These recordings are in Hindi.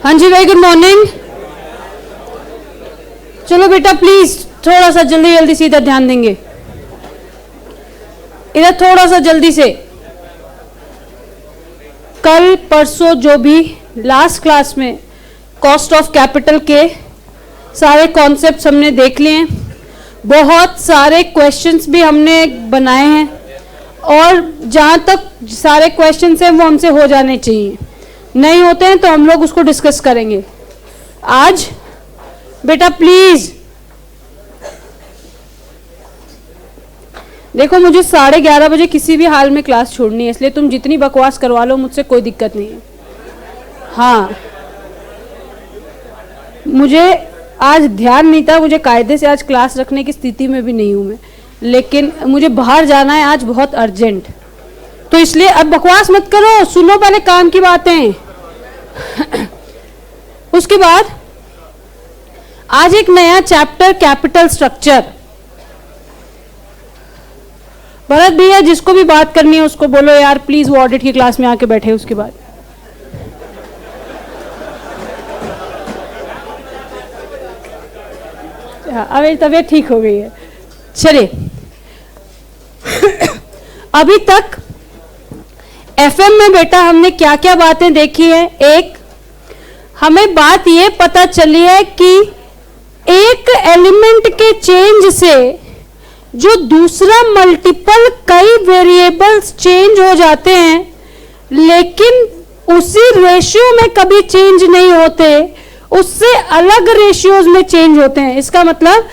हाँ जी, वेरी गुड मॉर्निंग। चलो बेटा प्लीज थोड़ा सा जल्दी जल्दी से इधर ध्यान देंगे, इधर थोड़ा सा जल्दी से। कल परसों जो भी लास्ट क्लास में कॉस्ट ऑफ कैपिटल के सारे कॉन्सेप्ट्स हमने देख लिए हैं, बहुत सारे क्वेश्चंस भी हमने बनाए हैं और जहाँ तक सारे क्वेश्चंस हैं वो हमसे हो जाने चाहिए, नहीं होते हैं तो हम लोग उसको डिस्कस करेंगे आज। बेटा प्लीज देखो, मुझे 11:30 बजे किसी भी हाल में क्लास छोड़नी है, इसलिए तुम जितनी बकवास करवा लो मुझसे कोई दिक्कत नहीं है। हाँ, मुझे आज ध्यान नहीं था, मुझे कायदे से आज क्लास रखने की स्थिति में भी नहीं हूं मैं, लेकिन मुझे बाहर जाना है आज बहुत अर्जेंट, तो इसलिए अब बकवास मत करो, सुनो पहले काम की बातें। उसके बाद आज एक नया चैप्टर कैपिटल स्ट्रक्चर। भरत भैया जिसको भी बात करनी है उसको बोलो यार प्लीज वो ऑडिट की क्लास में आके बैठे। उसके बाद अब तबीयत ठीक हो गई है। चलिए, अभी तक एफएम में बेटा हमने क्या क्या बातें देखी है। एक, हमें बात ये पता चली है कि एक एलिमेंट के चेंज से जो दूसरा मल्टीपल कई वेरिएबल्स चेंज हो जाते हैं, लेकिन उसी रेशियो में कभी चेंज नहीं होते, उससे अलग रेशियोज में चेंज होते हैं। इसका मतलब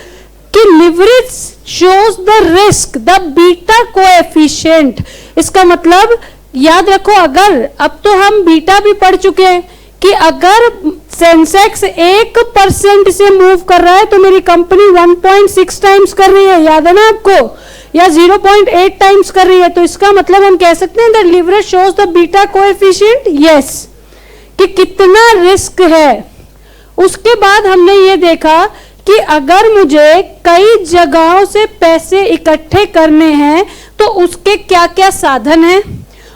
कि leverage shows the risk the beta coefficient. इसका मतलब याद रखो, अगर अब तो हम बीटा भी पढ़ चुके हैं कि अगर सेंसेक्स 1% से मूव कर रहा है तो मेरी कंपनी 1.6 टाइम्स कर रही है, याद है ना आपको, या 0.8 टाइम्स कर रही है, तो इसका मतलब हम कह सकते हैं that leverage shows the beta coefficient, yes, कि कितना रिस्क है। उसके बाद हमने ये देखा कि अगर मुझे कई जगहों से पैसे इकट्ठे करने हैं तो उसके क्या क्या साधन हैं,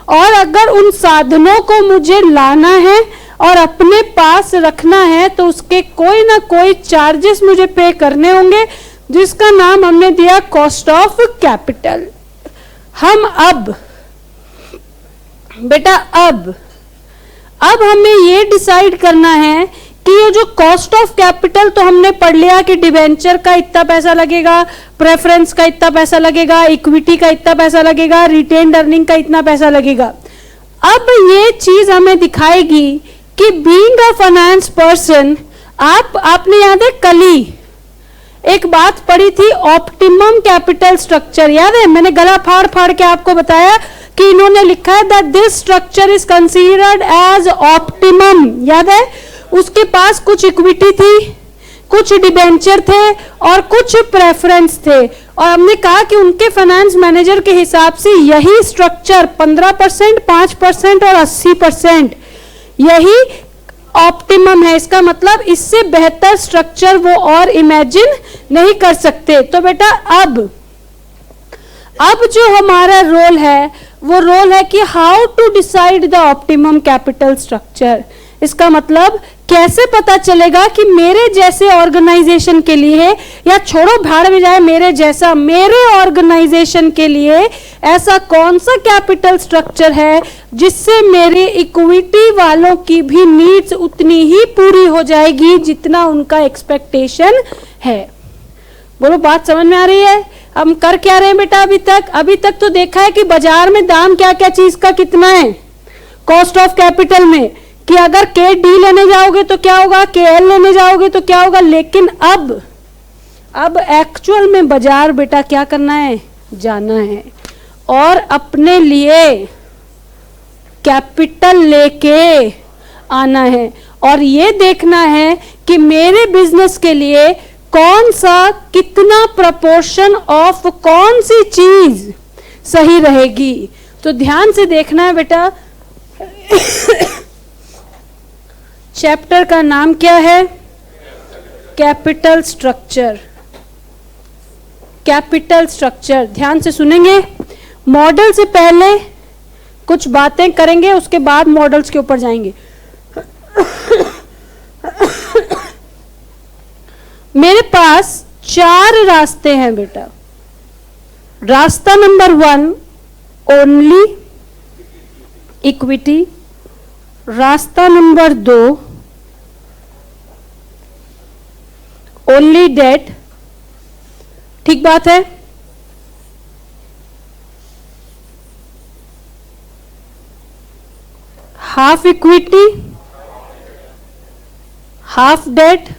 और अगर उन साधनों को मुझे लाना है और अपने पास रखना है तो उसके कोई ना कोई चार्जेस मुझे पे करने होंगे, जिसका नाम हमने दिया कॉस्ट ऑफ कैपिटल। हम अब बेटा अब हमें ये डिसाइड करना है कि ये जो कॉस्ट ऑफ कैपिटल तो हमने पढ़ लिया कि डिबेंचर का इतना पैसा लगेगा, प्रेफरेंस का इतना पैसा लगेगा, इक्विटी का इतना पैसा लगेगा, रिटेन्ड अर्निंग का इतना पैसा लगेगा। अब ये चीज हमें दिखाएगी कि बीइंग अ फाइनेंस पर्सन, आपने याद है कल ही एक बात पढ़ी थी ऑप्टिमम कैपिटल स्ट्रक्चर, याद है? मैंने गला फाड़ फाड़ के आपको बताया कि इन्होंने लिखा है that this structure is considered as optimum, याद है? उसके पास कुछ इक्विटी थी, कुछ डिबेंचर थे और कुछ प्रेफरेंस थे, और हमने कहा कि उनके फाइनेंस मैनेजर के हिसाब से यही स्ट्रक्चर 15%, 5% और 80% यही ऑप्टिमम है। इसका मतलब इससे बेहतर स्ट्रक्चर वो और इमेजिन नहीं कर सकते। तो बेटा अब जो हमारा रोल है वो रोल है कि how to decide the optimum capital structure. इसका मतलब कैसे पता चलेगा कि मेरे जैसे ऑर्गेनाइजेशन के लिए, या छोड़ो भाड़ में जाए मेरे जैसा, मेरे ऑर्गेनाइजेशन के लिए ऐसा कौन सा कैपिटल स्ट्रक्चर है जिससे मेरे इक्विटी वालों की भी नीड्स उतनी ही पूरी हो जाएगी जितना उनका एक्सपेक्टेशन है। बोलो बात समझ में आ रही है? हम कर क्या रहे हैं बेटा अभी तक तो देखा है कि बाजार में दाम क्या क्या चीज का कितना है कॉस्ट ऑफ कैपिटल में, कि अगर के डी लेने जाओगे तो क्या होगा, के एल लेने जाओगे तो क्या होगा। लेकिन अब एक्चुअल में बाजार बेटा क्या करना है, जाना है और अपने लिए कैपिटल लेके आना है, और ये देखना है कि मेरे बिजनेस के लिए कौन सा कितना प्रपोर्शन ऑफ कौन सी चीज सही रहेगी। तो ध्यान से देखना है बेटा। चैप्टर का नाम क्या है? Capital structure. कैपिटल स्ट्रक्चर ध्यान से सुनेंगे। मॉडल से पहले कुछ बातें करेंगे, उसके बाद मॉडल्स के ऊपर जाएंगे। पास 4 रास्ते हैं बेटा। रास्ता नंबर 1 ओनली इक्विटी, रास्ता नंबर 2 ओनली डेट। ठीक बात है? Half equity, half debt,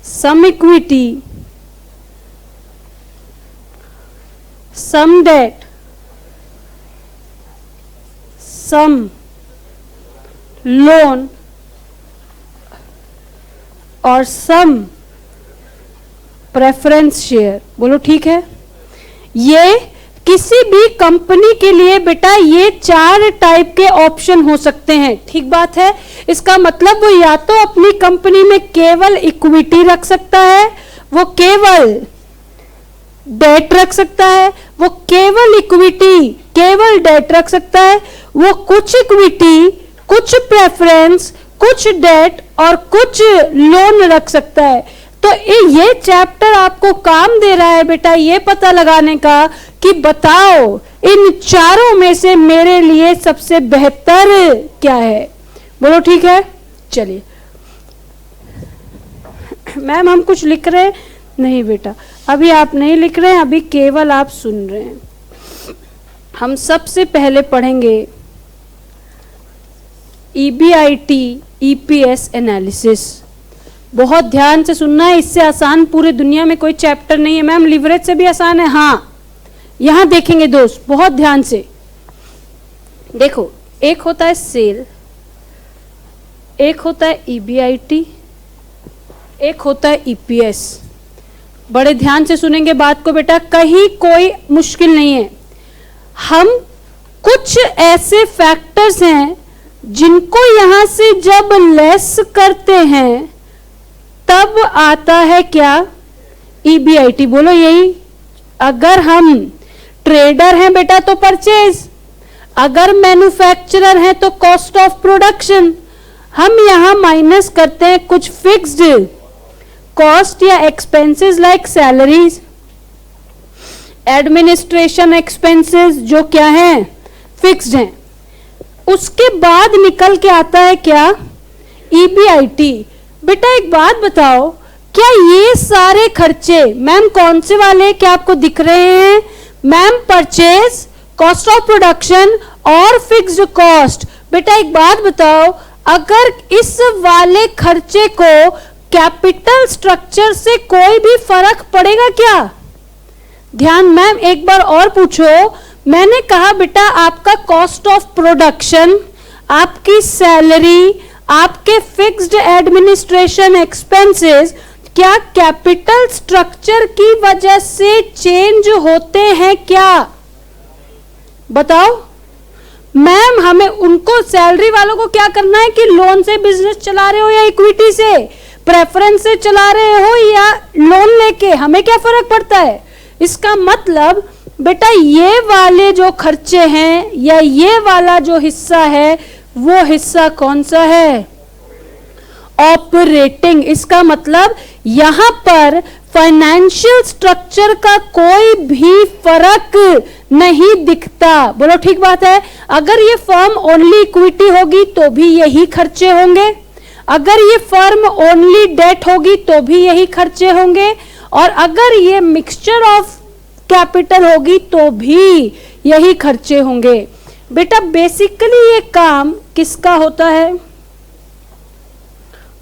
some equity, some debt, some loan और some preference share। बोलो ठीक है? ये किसी भी कंपनी के लिए बेटा ये 4 टाइप के ऑप्शन हो सकते हैं। ठीक बात है? इसका मतलब वो या तो अपनी कंपनी में केवल इक्विटी रख सकता है, वो केवल डेट रख सकता है, वो केवल इक्विटी केवल डेट रख सकता है, वो कुछ इक्विटी, कुछ प्रेफरेंस, कुछ डेट और कुछ लोन रख सकता है। तो ये चैप्टर आपको काम दे रहा है बेटा ये पता लगाने का कि बताओ इन चारों में से मेरे लिए सबसे बेहतर क्या है। बोलो ठीक है? चलिए मैम हम कुछ लिख रहे हैं? नहीं बेटा अभी आप नहीं लिख रहे हैं, अभी केवल आप सुन रहे हैं। हम सबसे पहले पढ़ेंगे EBIT EPS एनालिसिस। बहुत ध्यान से सुनना है, इससे आसान पूरी दुनिया में कोई चैप्टर नहीं है। मैम लिवरेज से भी आसान है। हाँ यहां देखेंगे दोस्त बहुत ध्यान से देखो, एक होता है सेल, एक होता है EBIT, एक होता है EPS। बड़े ध्यान से सुनेंगे बात को बेटा, कहीं कोई मुश्किल नहीं है। हम कुछ ऐसे फैक्टर्स हैं जिनको यहां से जब लेस करते हैं तब आता है क्या? EBIT। बोलो यही। अगर हम ट्रेडर हैं बेटा तो परचेज, अगर मैन्युफैक्चरर हैं तो कॉस्ट ऑफ प्रोडक्शन। हम यहां माइनस करते हैं कुछ फिक्स्ड कॉस्ट या expenses like salaries, administration expenses जो क्या है फिक्स्ड हैं। उसके बाद निकल के आता है क्या? EBIT। बेटा एक बात बताओ, क्या ये सारे खर्चे मैम कौन से वाले क्या आपको दिख रहे हैं? Ma'am purchase, cost of production और फिक्स्ड कॉस्ट। बेटा एक बात बताओ, अगर इस वाले खर्चे को कैपिटल स्ट्रक्चर से कोई भी फर्क पड़ेगा क्या? ध्यान मैम एक बार और पूछो। मैंने कहा बेटा आपका कॉस्ट ऑफ प्रोडक्शन, आपकी सैलरी, आपके फिक्स्ड एडमिनिस्ट्रेशन एक्सपेंसेस क्या कैपिटल स्ट्रक्चर की वजह से चेंज होते हैं क्या? बताओ मैम। हमें उनको सैलरी वालों को क्या करना है कि लोन से बिजनेस चला रहे हो या इक्विटी से, प्रेफरेंस से चला रहे हो या लोन लेके, हमें क्या फर्क पड़ता है? इसका मतलब बेटा ये वाले जो खर्चे हैं या ये वाला जो हिस्सा है वो हिस्सा कौन सा है? ऑपरेटिंग। इसका मतलब यहां पर फाइनेंशियल स्ट्रक्चर का कोई भी फर्क नहीं दिखता। बोलो ठीक बात है? अगर ये फर्म ओनली इक्विटी होगी तो भी यही खर्चे होंगे, अगर ये फर्म ओनली डेट होगी तो भी यही खर्चे होंगे, और अगर ये मिक्सचर ऑफ कैपिटल होगी तो भी यही खर्चे होंगे। बेटा बेसिकली ये काम किसका होता है?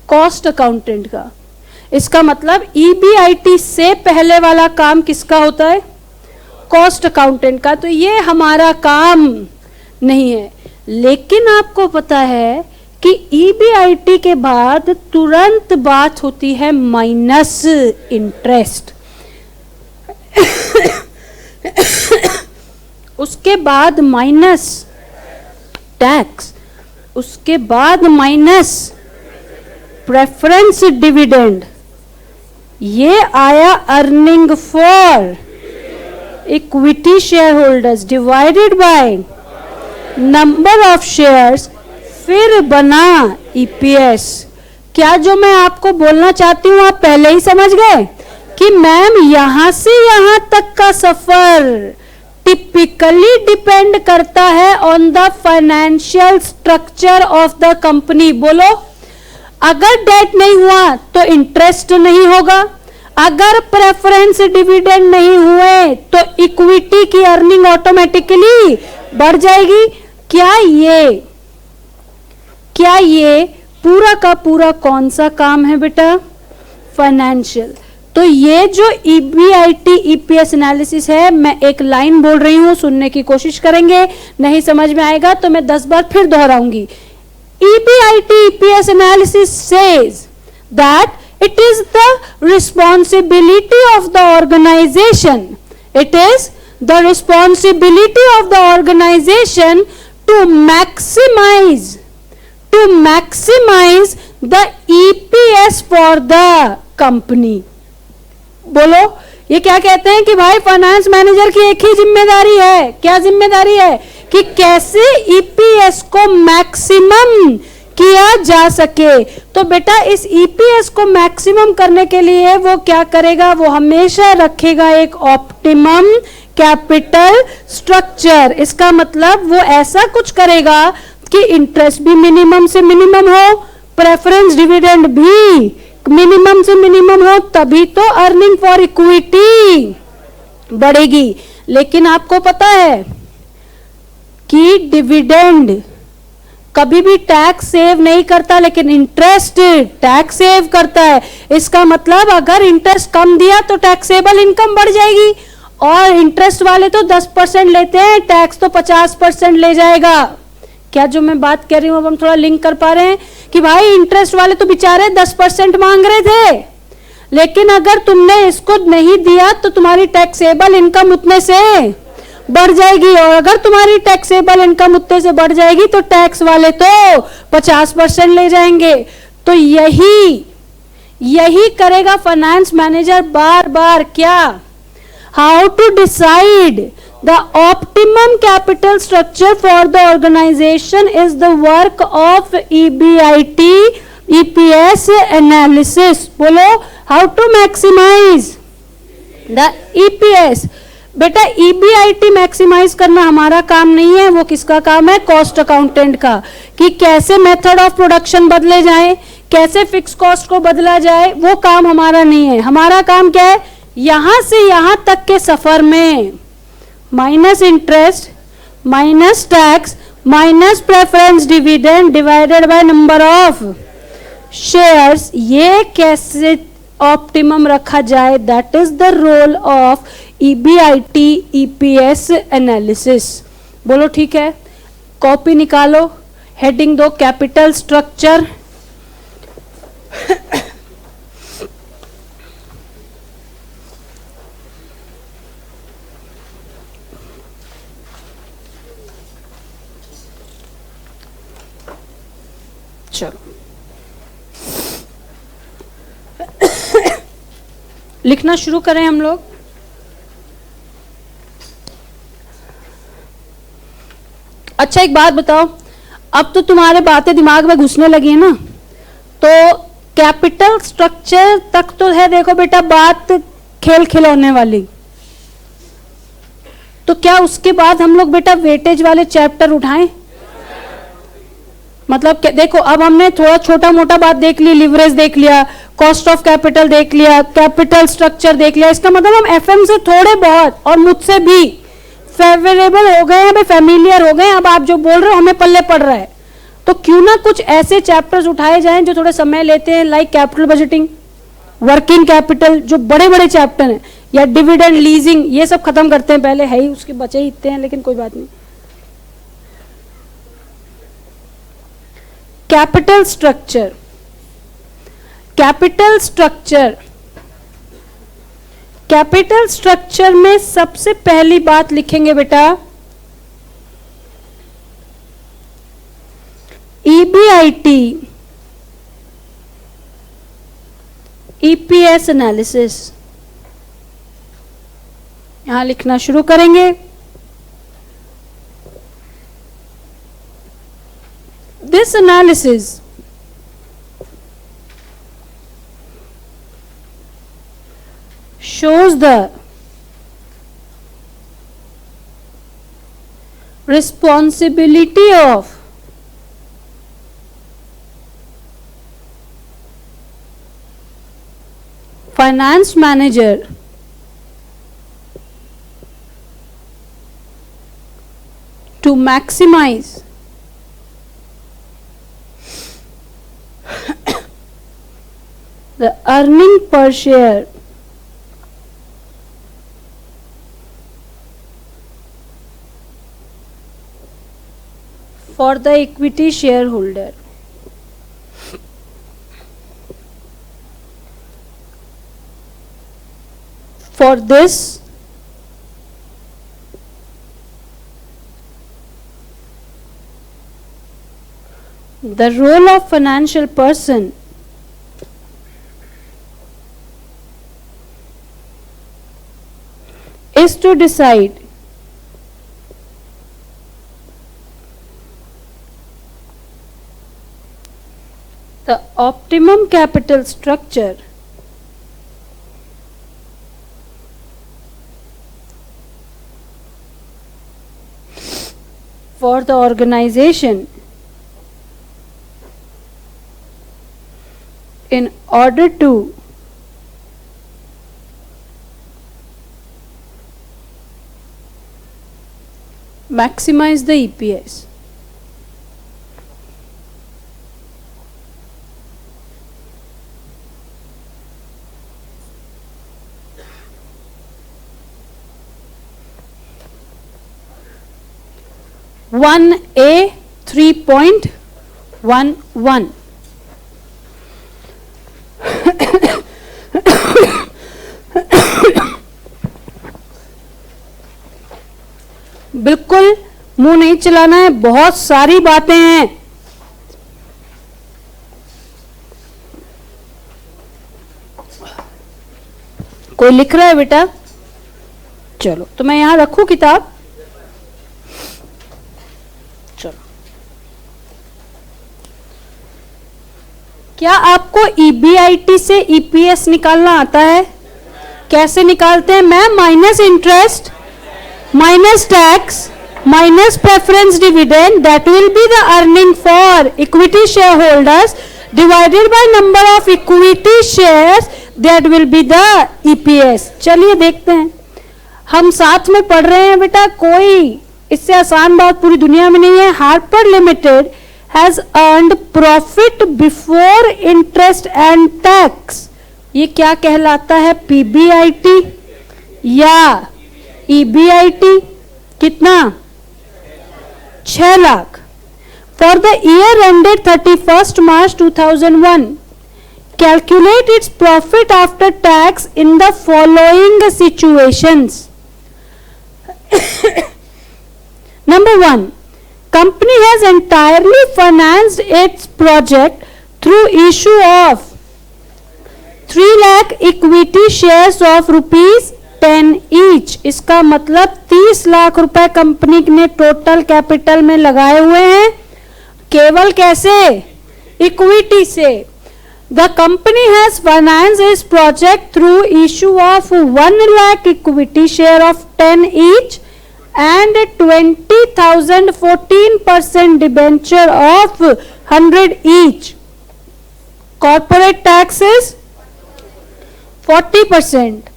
कॉस्ट अकाउंटेंट का। इसका मतलब EBIT से पहले वाला काम किसका होता है? कॉस्ट अकाउंटेंट का। तो ये हमारा काम नहीं है। लेकिन आपको पता है कि EBIT के बाद तुरंत बात होती है माइनस इंटरेस्ट, उसके बाद माइनस टैक्स, उसके बाद माइनस प्रेफरेंस डिविडेंड, ये आया earning for equity share holders divided by number of shares फिर बना ईपीएस। क्या जो मैं आपको बोलना चाहती हूं आप पहले ही समझ गए कि मैम यहां से यहां तक का सफर टिपिकली डिपेंड करता है on the financial structure of the company. बोलो, अगर डेट नहीं हुआ तो इंटरेस्ट नहीं होगा, अगर प्रेफरेंस डिविडेंड नहीं हुए तो इक्विटी की अर्निंग ऑटोमेटिकली बढ़ जाएगी। क्या ये पूरा का पूरा कौन सा काम है बेटा? फाइनेंशियल। तो ये जो ईबीआईटी ईपीएस एनालिसिस है, मैं एक लाइन बोल रही हूं, सुनने की कोशिश करेंगे, नहीं समझ में आएगा तो मैं 10 बार फिर दोहराऊंगी। EBIT EPS analysis says that it is the responsibility of the organization, it is the responsibility of the organization to maximize the EPS for the company। बोलो, ये क्या कहते हैं कि भाई फाइनेंस मैनेजर की एक ही जिम्मेदारी है। क्या जिम्मेदारी है? कि कैसे ईपीएस को मैक्सिमम किया जा सके। तो बेटा इस ईपीएस को मैक्सिमम करने के लिए वो क्या करेगा? वो हमेशा रखेगा एक ऑप्टिमम कैपिटल स्ट्रक्चर। इसका मतलब वो ऐसा कुछ करेगा कि इंटरेस्ट भी मिनिमम से मिनिमम हो, प्रेफरेंस डिविडेंड भी मिनिमम से मिनिमम हो, तभी तो अर्निंग फॉर इक्विटी बढ़ेगी। लेकिन आपको पता है कि डिविडेंड कभी भी टैक्स सेव नहीं करता, लेकिन इंटरेस्ट टैक्स सेव करता है। इसका मतलब अगर इंटरेस्ट कम दिया तो टैक्सेबल इनकम बढ़ जाएगी, और इंटरेस्ट वाले तो 10% लेते हैं, टैक्स तो 50% ले जाएगा। क्या जो मैं बात कर रही हूं अब हम थोड़ा लिंक कर पा रहे हैं कि भाई इंटरेस्ट वाले तो बेचारे 10% मांग रहे थे, लेकिन अगर तुमने इसको नहीं दिया तो तुम्हारी टैक्सेबल इनकम उतने से बढ़ जाएगी, और अगर तुम्हारी टैक्सेबल इनकम उतने से बढ़ जाएगी तो टैक्स वाले तो 50% ले जाएंगे। तो यही करेगा फाइनेंस मैनेजर बार बार। क्या? How to decide the optimum capital structure for the organization is the work of EBIT EPS analysis. बोलो, how to maximize the EPS. बेटा ईबीआईटी मैक्सिमाइज करना हमारा काम नहीं है, वो किसका काम है? कॉस्ट अकाउंटेंट का। कि कैसे मेथड ऑफ प्रोडक्शन बदले जाए, कैसे फिक्स कॉस्ट को बदला जाए, वो काम हमारा नहीं है। हमारा काम क्या है? यहां से यहां तक के सफर में minus interest minus tax minus preference dividend divided by number of shares, ये कैसे ऑप्टिमम रखा जाए, that is the role of EBIT EPS analysis. बोलो ठीक है, कॉपी निकालो, हेडिंग दो कैपिटल स्ट्रक्चर। चलो लिखना शुरू करें हम लोग। अच्छा एक बात बताओ, अब तो तुम्हारे बातें दिमाग में घुसने लगी है ना, तो कैपिटल स्ट्रक्चर तक तो है देखो बेटा बात खेल खिलौने वाली। तो क्या उसके बाद हम लोग बेटा वेटेज वाले चैप्टर उठाएं? मतलब देखो अब हमने थोड़ा छोटा मोटा बात देख ली, लिवरेज देख लिया, कॉस्ट ऑफ कैपिटल देख लिया, कैपिटल स्ट्रक्चर देख लिया। इसका मतलब हम एफएम से थोड़े बहुत और मुझसे भी फेवरेबल हो गए हैं, फैमिलियर हो गए। अब आप जो बोल रहे हो हमें पल्ले पड़ रहा है, तो क्यों ना कुछ ऐसे चैप्टर्स उठाए जाएं जो थोड़े समय लेते हैं, like capital budgeting, working capital, जो बड़े बड़े चैप्टर हैं, या डिविडेंड, लीजिंग, ये सब खत्म करते हैं पहले। है ही उसके बचे ही इतने हैं, लेकिन कोई बात नहीं। Capital structure, capital structure, capital structure में सबसे पहली बात लिखेंगे बेटा ईबीआईटी ईपीएस एनालिसिस। यहां लिखना शुरू करेंगे। this analysis, shows the responsibility of finance manager to maximize the earning per share for the equity shareholder. For this, the role of financial person is to decide the optimum capital structure for the organization in order to maximize the EPS. One A 3.11. बिल्कुल मुंह नहीं चलाना है, बहुत सारी बातें हैं। कोई लिख रहा है बेटा? चलो तो मैं यहां रखूं किताब। चलो, क्या आपको EBIT से EPS निकालना आता है? कैसे निकालते हैं? मैं minus interest minus tax minus preference dividend, that will be the earning for equity shareholders, divided by number of equity shares, that will be the EPS. चलिए देखते हैं, हम साथ में पढ़ रहे हैं बेटा, कोई इससे आसान बात पूरी दुनिया में नहीं है। Harper limited has earned profit before interest and tax, ये क्या कहलाता है? PBIT या EBIT? कितना? 6 lakh. For the year ended 31st March 2001, calculate its profit after tax in the following situations. Number 1, company has entirely financed its project through issue of 3 lakh equity shares of rupees 10 each. इसका मतलब 30 लाख रुपए कंपनी ने टोटल कैपिटल में लगाए हुए हैं। केवल कैसे? इक्विटी से। द कंपनी हैज फाइनेंस इस project through issue of 1 lakh equity share of 10 each and 20,000 14% debenture of 100 each. Corporate taxes 40%।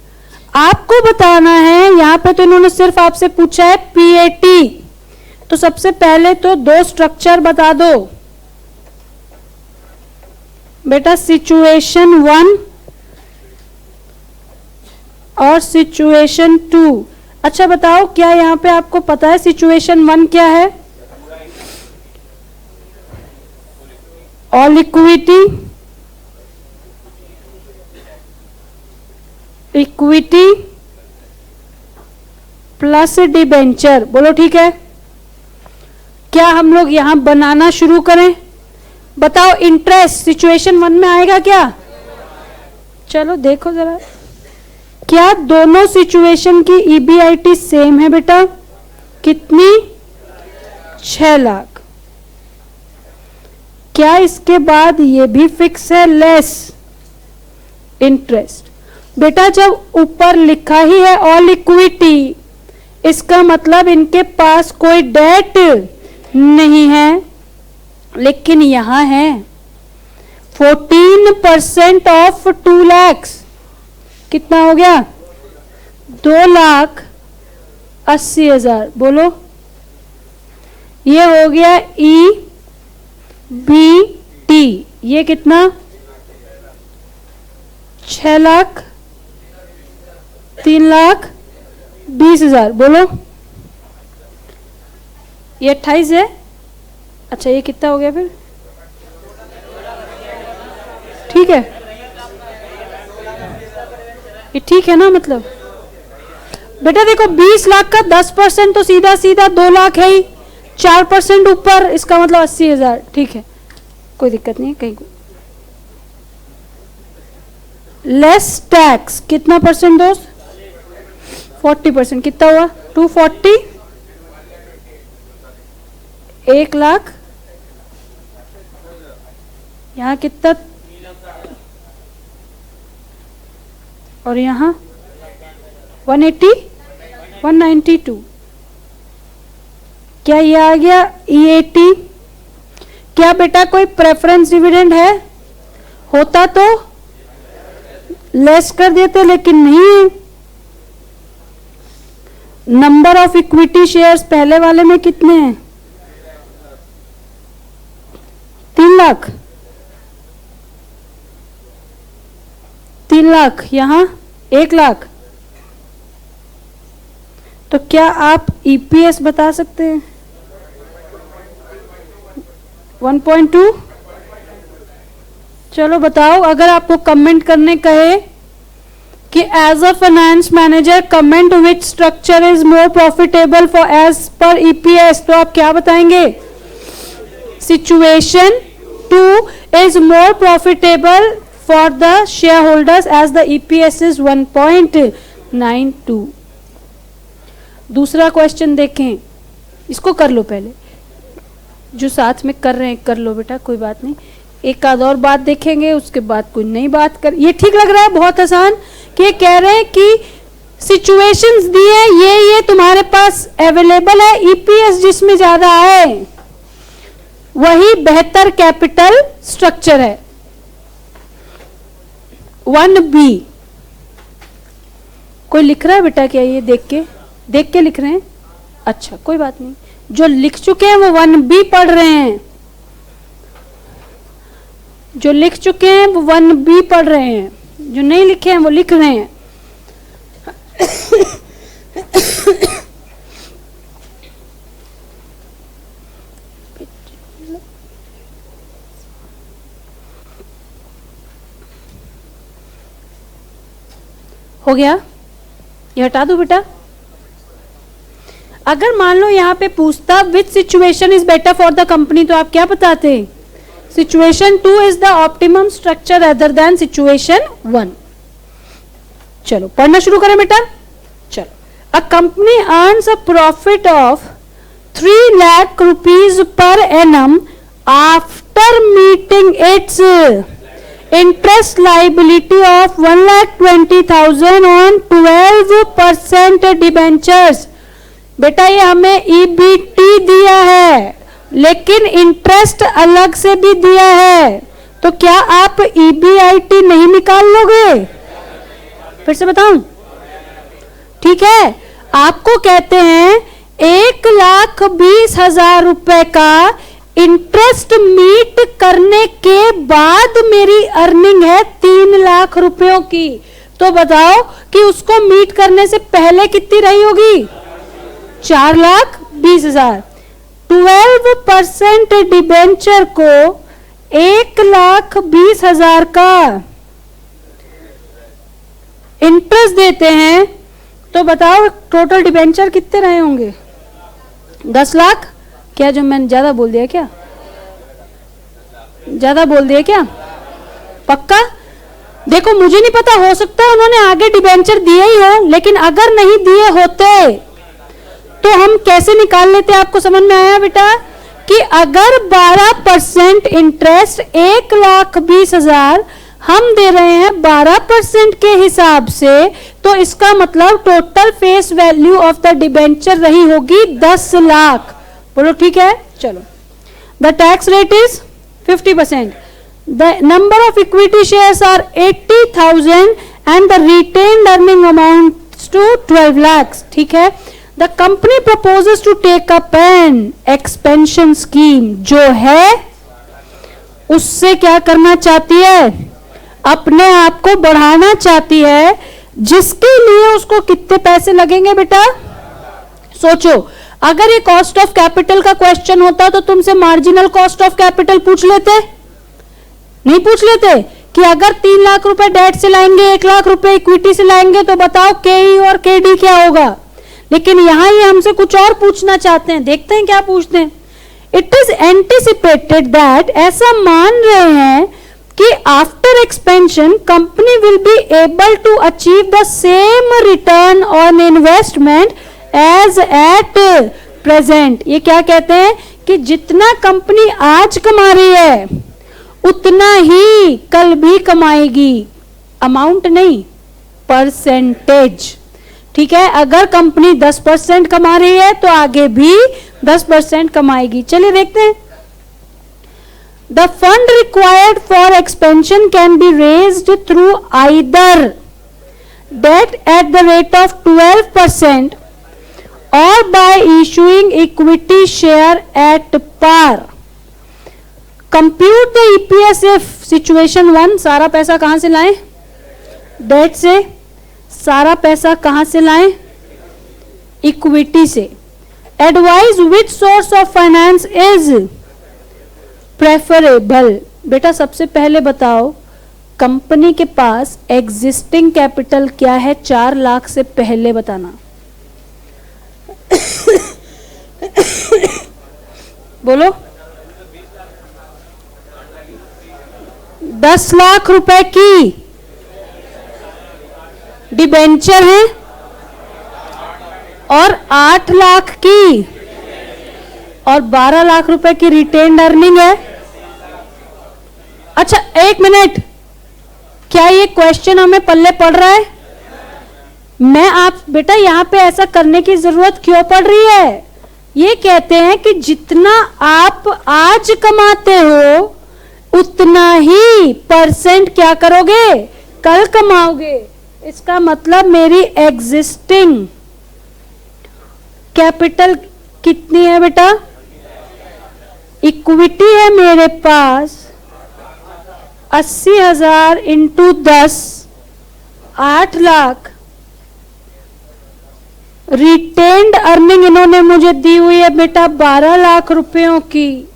आपको बताना है, यहां पे तो इन्होंने सिर्फ आपसे पूछा है PAT, तो सबसे पहले तो 2 स्ट्रक्चर बता दो बेटा, सिचुएशन 1 और सिचुएशन 2। अच्छा बताओ, क्या यहां पे आपको पता है सिचुएशन 1 क्या है? All equity, equity plus debenture. बोलो ठीक है? क्या हम लोग यहां बनाना शुरू करें? बताओ, इंटरेस्ट सिचुएशन 1 में आएगा क्या? चलो देखो जरा, क्या दोनों सिचुएशन की EBIT सेम है बेटा? कितनी? 6 लाख। क्या इसके बाद ये भी फिक्स है, लेस इंटरेस्ट? बेटा जब ऊपर लिखा ही है ऑल इक्विटी, इसका मतलब इनके पास कोई डेट नहीं है, लेकिन यहां है 14% ऑफ 2 लाख, कितना हो गया? 2,80,000। बोलो, ये हो गया EBT। ये कितना? 6,00,000, 3,20,000। बोलो, ये 28 है। अच्छा, ये कितना हो गया फिर? ठीक है, ये ठीक है ना? मतलब बेटा देखो, 20 लाख का 10% तो सीधा सीधा 2 लाख है ही, 4% ऊपर, इसका मतलब 80,000। ठीक है, कोई दिक्कत नहीं है। कहीं लेस टैक्स कितना परसेंट दोस्त? 40%। कितना हुआ? 240, 1 लाख, यहां कितना? और यहां 180, 192। क्या ये आ गया EAT? क्या बेटा कोई प्रेफरेंस डिविडेंड है? होता तो लेस कर देते, लेकिन नहीं है। नंबर ऑफ इक्विटी शेयर्स पहले वाले में कितने हैं? 3 लाख, 3 लाख, यहां 1 लाख। तो क्या आप EPS बता सकते हैं? 1.2। चलो बताओ, अगर आपको कमेंट करने कहे कि as a finance manager comment which structure is more profitable for as per EPS, तो आप क्या बताएंगे? Situation 2 is more profitable for the share holders as the EPS is 1.92। दूसरा क्वेश्चन देखें, इसको कर लो पहले, जो साथ में कर रहे हैं कर लो बेटा, कोई बात नहीं। एक आध और बात देखेंगे, उसके बाद कोई नई बात कर। ये ठीक लग रहा है? बहुत आसान। कि कह रहे हैं कि सिचुएशंस दी है, ये तुम्हारे पास अवेलेबल है, EPS जिसमें ज्यादा है वही बेहतर कैपिटल स्ट्रक्चर है। 1B कोई लिख रहा है बेटा क्या? ये देख के लिख रहे हैं? अच्छा, कोई बात नहीं। जो लिख चुके हैं वो 1B पढ़ रहे हैं, जो लिख चुके हैं वो 1B पढ़ रहे हैं, जो नहीं लिखे हैं वो लिख रहे हैं। हो गया? ये हटा दो बेटा। अगर मान लो यहां पे पूछता विच situation is better for the company, तो आप क्या बताते? Situation 2 is the optimum structure other than situation 1। चलो पढ़ना शुरू करें बेटा। चलो, a company earns a profit of 3 lakh rupees per annum after meeting it's interest liability of 1,20,000 on 12% debentures. बेटा ये हमें EBT दिया है, लेकिन इंटरेस्ट अलग से भी दिया है, तो क्या आप EBIT नहीं निकाल लोगे? फिर से बताऊं? ठीक है, आपको कहते हैं 1,20,000 रुपए का इंटरेस्ट मीट करने के बाद मेरी अर्निंग है 3 लाख रुपयों की, तो बताओ कि उसको मीट करने से पहले कितनी रही होगी? 4,20,000। 12% डिबेंचर को 1,20,000 का इंटरेस्ट देते हैं, तो बताओ टोटल डिबेंचर कितने रहे होंगे? 10 लाख। क्या जो मैंने ज्यादा बोल दिया? क्या ज्यादा बोल दिया? क्या पक्का? देखो मुझे नहीं पता, हो सकता है उन्होंने आगे डिबेंचर दिए ही हो, लेकिन अगर नहीं दिए होते तो हम कैसे निकाल लेते? आपको समझ में आया बेटा कि कि अगर 12% इंटरेस्ट 1,20,000 हम दे रहे हैं 12% के हिसाब से, तो इसका मतलब total face value of the debenture रही होगी 10 लाख। बोलो ठीक है। चलो, the tax rate is 50%, the number of equity shares are 80,000 and the retained earning amount to 12 lakh. ठीक है। The company proposes to take up an expansion scheme, जो है उससे क्या करना चाहती है, अपने आप को बढ़ाना चाहती है, जिसके लिए उसको कितने पैसे लगेंगे बेटा? सोचो, अगर ये कॉस्ट ऑफ कैपिटल का क्वेश्चन होता तो तुमसे मार्जिनल कॉस्ट ऑफ कैपिटल पूछ लेते? नहीं पूछ लेते कि अगर 3 लाख रुपए डेट से लाएंगे, 1 लाख रुपए इक्विटी से लाएंगे, तो बताओ केई और केडी क्या होगा। लेकिन यहां ये हमसे कुछ और पूछना चाहते हैं, देखते हैं क्या पूछते हैं। इट इज एंटिसिपेटेड दैट, ऐसा मान रहे हैं कि after expansion company will be able to achieve the same return on investment as at present. ये क्या कहते हैं कि जितना कंपनी आज कमा रही है उतना ही कल भी कमाएगी, अमाउंट नहीं, परसेंटेज। ठीक है। अगर कंपनी 10% कमा रही है तो आगे भी 10% कमाएगी। चलिए देखते हैं। The fund required for expansion can be raised through either debt at the rate of 12% or by issuing equity share at par. Compute the EPS if situation 1, सारा पैसा कहां से लाएं? डेट से। सारा पैसा कहां से लाएं? इक्विटी से। Advise which source of finance is preferable. बेटा सबसे पहले बताओ, कंपनी के पास एग्जिस्टिंग कैपिटल क्या है 4 लाख से पहले, बताना। बोलो। 10 लाख रुपए की डिबेंचर है और 8 लाख की और 12 लाख रुपए की रिटेन्ड अर्निंग है। अच्छा, 1 मिनट, क्या ये क्वेश्चन हमें पल्ले पड़ रहा है? मैं आप बेटा यहां पे ऐसा करने की जरूरत क्यों पड़ रही है? ये कहते हैं कि जितना आप आज कमाते हो उतना ही परसेंट क्या करोगे, कल कमाओगे। इसका मतलब मेरी एग्जिस्टिंग कैपिटल कितनी है बेटा? इक्विटी है मेरे पास 80,000 इंटू 10, 8 लाख। रिटेन्ड अर्निंग इन्होंने मुझे दी हुई है बेटा 12 लाख रुपयों की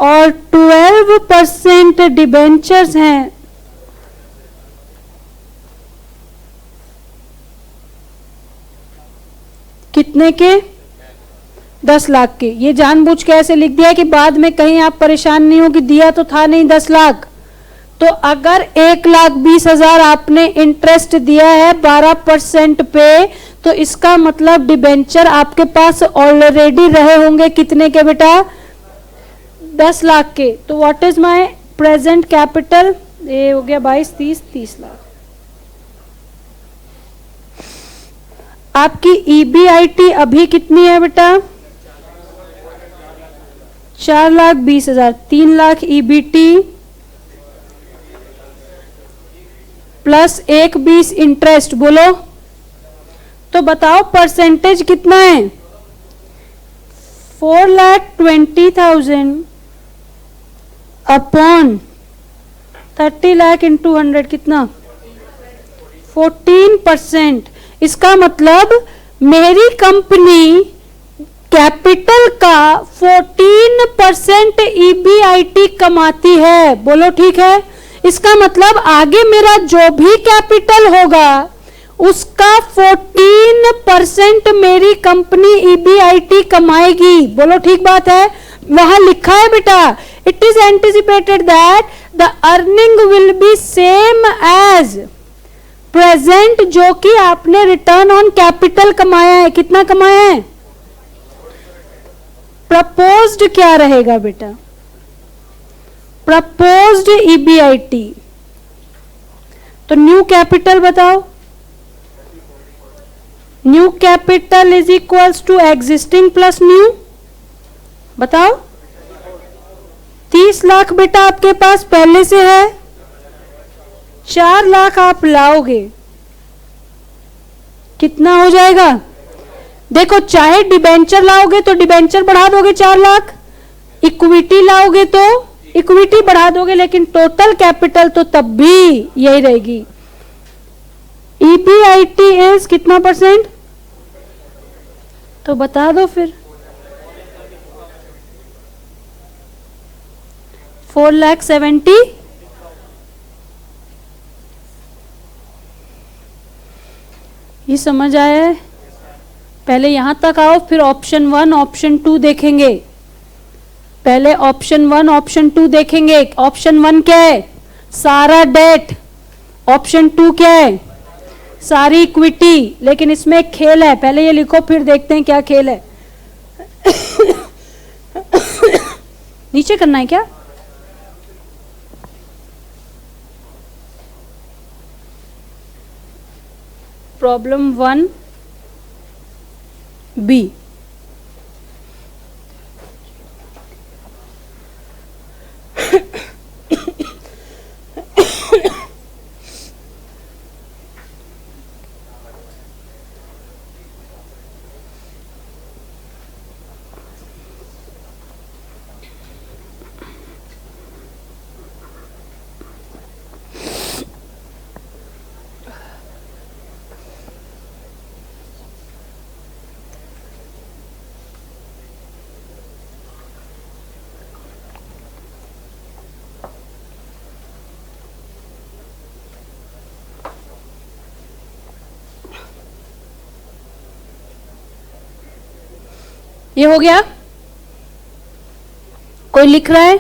और 12% डिबेंचर्स हैं। कितने के? 10 लाख के। ये जानबूझ के ऐसे लिख दिया कि बाद में कहीं आप परेशान नहीं हो कि दिया तो था नहीं 10 लाख। तो अगर 1,20,000 आपने इंटरेस्ट दिया है 12% पे, तो इसका मतलब डिबेंचर आपके पास ऑलरेडी रहे होंगे कितने के बेटा? 10 लाख के। तो what is my present capital? ये हो गया 22, 30 लाख। आपकी EBIT अभी कितनी है बेटा? 4,20,000। 3 लाख EBT प्लस 1,20 इंटरेस्ट। बोलो तो बताओ परसेंटेज कितना है? 4,20,000 अपॉन 30 लाख इंटू 100 कितना? 14%। इसका मतलब मेरी कंपनी कैपिटल का 14% EBIT कमाती है। बोलो ठीक है। इसका मतलब आगे मेरा जो भी कैपिटल होगा उसका 14% मेरी कंपनी EBIT कमाएगी। बोलो ठीक बात है। वहां लिखा है बेटा, it is anticipated that the earning will be same as present, जो कि आपने रिटर्न ऑन कैपिटल कमाया है। कितना कमाया है? प्रपोज्ड क्या रहेगा बेटा? Proposed EBIT. तो न्यू कैपिटल बताओ। New capital is equals to existing plus new. बताओ। 30 लाख बेटा आपके पास पहले से है, 4 लाख आप लाओगे, कितना हो जाएगा? देखो, चाहे डिबेंचर लाओगे तो डिबेंचर बढ़ा दोगे 4 लाख, इक्विटी लाओगे तो इक्विटी बढ़ा दोगे, लेकिन टोटल कैपिटल तो तब भी यही रहेगी। ईबीआईटी इज कितना परसेंट? तो बता दो फिर। 4,70,000। ये समझ आया है? पहले यहां तक आओ, फिर ऑप्शन 1 ऑप्शन 2 देखेंगे। पहले ऑप्शन 1 ऑप्शन 2 देखेंगे। ऑप्शन 1 क्या है? सारा डेट। ऑप्शन 2 क्या है? सारी इक्विटी। लेकिन इसमें एक खेल है, पहले ये लिखो फिर देखते हैं क्या खेल है। नीचे करना है क्या? Problem 1B। ये हो गया? कोई लिख रहा है?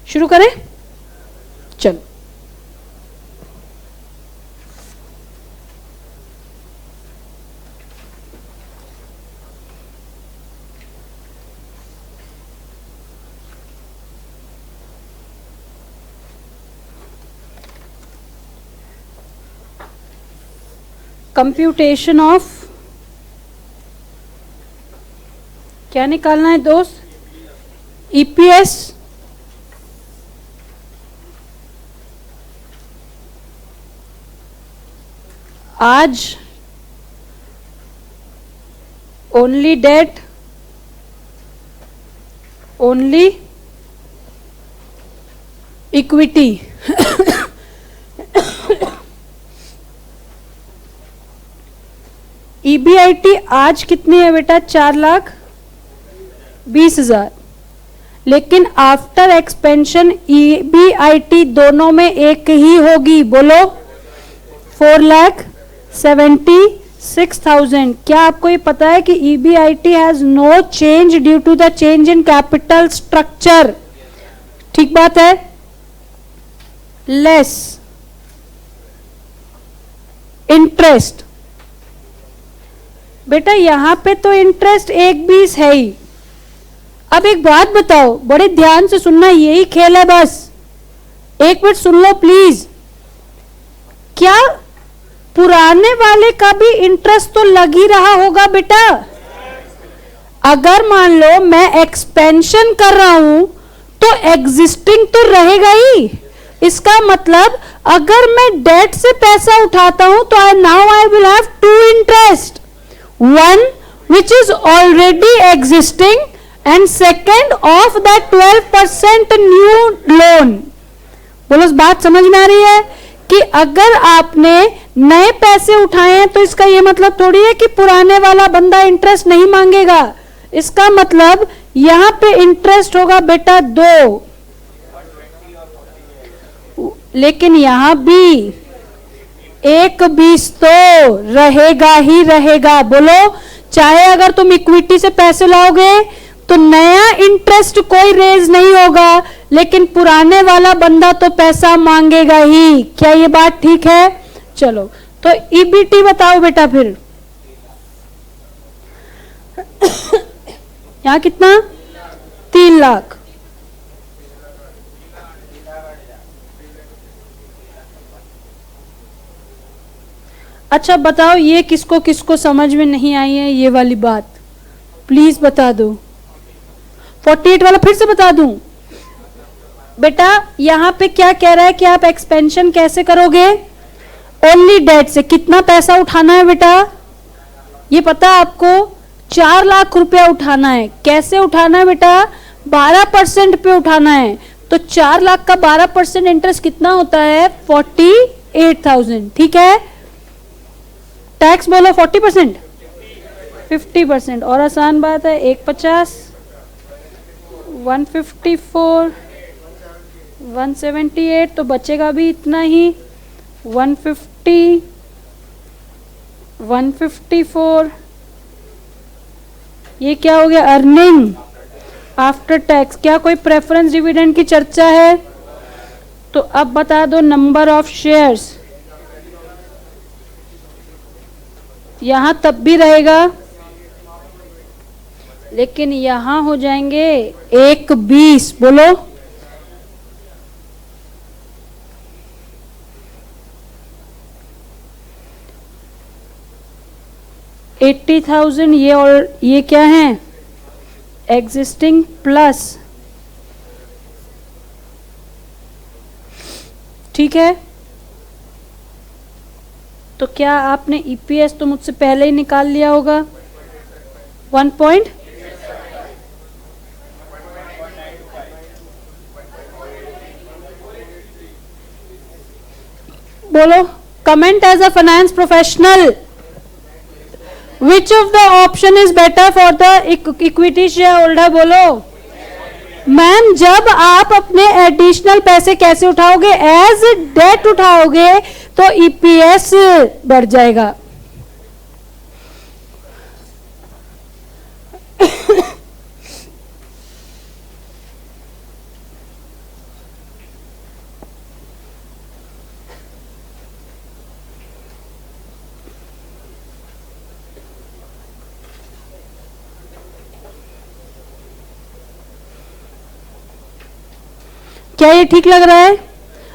शुरू करें? चलो। कंप्यूटेशन ऑफ क्या निकालना है दोस्त? ईपीएस। आज only debt, only equity. EBIT आज कितनी है बेटा? 4,20,000। लेकिन आफ्टर एक्सपेंशन ईबीआईटी दोनों में एक ही होगी। बोलो। 4,76,000। क्या आपको ये पता है कि EBIT has no change due to the change in capital structure? ठीक बात है। Less interest. बेटा यहां पे तो इंटरेस्ट 1,20 है ही। अब एक बात बताओ, बड़े ध्यान से सुनना, यही खेल है बस। एक मिनट सुन लो प्लीज। क्या पुराने वाले का भी इंटरेस्ट तो लग ही रहा होगा बेटा? अगर मान लो मैं एक्सपेंशन कर रहा हूं तो एग्जिस्टिंग तो रहेगा ही। इसका मतलब अगर मैं डेट से पैसा उठाता हूं तो now I will have 2 interest, one which is already existing and second of that 12% new loan। बोलो, बात समझ में आ रही है कि अगर आपने नए पैसे उठाए हैं तो इसका यह मतलब थोड़ी है कि पुराने वाला बंदा इंटरेस्ट नहीं मांगेगा। इसका मतलब यहां पे इंटरेस्ट होगा बेटा 2, लेकिन यहां भी 1/20 तो रहेगा ही रहेगा। बोलो, चाहे अगर तुम इक्विटी से पैसे लाओगे तो नया इंटरेस्ट कोई रेज नहीं होगा, लेकिन पुराने वाला बंदा तो पैसा मांगेगा ही। क्या ये बात ठीक है? चलो, तो ईबीटी बताओ बेटा फिर। यहां कितना? 3 लाख। अच्छा बताओ, ये किसको किसको समझ में नहीं आई है ये वाली बात? प्लीज बता दो। 48 वाला फिर से बता दूं? बेटा यहां पे क्या कह रहा है कि आप एक्सपेंशन कैसे करोगे? ओनली डेट से। कितना पैसा उठाना है बेटा? ये पता है आपको? 4 लाख रुपया उठाना है। कैसे उठाना है बेटा? 12% पे उठाना है। तो 4 लाख का 12% इंटरेस्ट कितना होता है? 48,000। ठीक है, टैक्स बोलो 40%, 50%। और आसान बात है, 150, 154, 178, तो बचेगा भी इतना ही, 150, 154। ये क्या हो गया? Earning after tax. क्या कोई प्रेफरेंस डिविडेंड की चर्चा है? तो अब बता दो नंबर ऑफ शेयर्स। यहां तब भी रहेगा, लेकिन यहां हो जाएंगे 1/20। बोलो, $80,000 ये, और ये क्या है? Existing plus. ठीक है, तो क्या आपने ईपीएस तो मुझसे पहले ही निकाल लिया होगा? 1 पॉइंट, बोलो comment as a finance professional, which of the option is better for the equity share holder? बोलो मैम, जब आप अपने एडिशनल पैसे कैसे उठाओगे? एज डेट उठाओगे तो ईपीएस बढ़ जाएगा। क्या ये ठीक लग रहा है?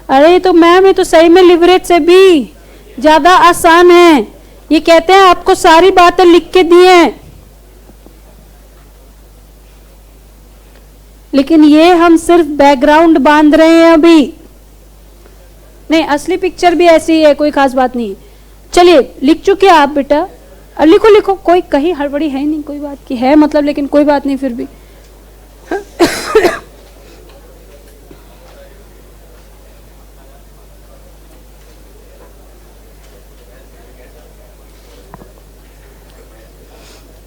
अरे ये तो मैम, ये तो सही में लिवरेज से भी ज्यादा आसान है। ये कहते हैं आपको सारी बातें लिख के दी हैं, लेकिन ये हम सिर्फ बैकग्राउंड बांध रहे हैं अभी। नहीं, असली पिक्चर भी ऐसी ही है, कोई खास बात नहीं। चलिए, लिख चुके आप बेटा? लिखो लिखो, कोई कहीं हड़बड़ी है नहीं, कोई बात की है मतलब, लेकिन कोई बात नहीं फिर भी।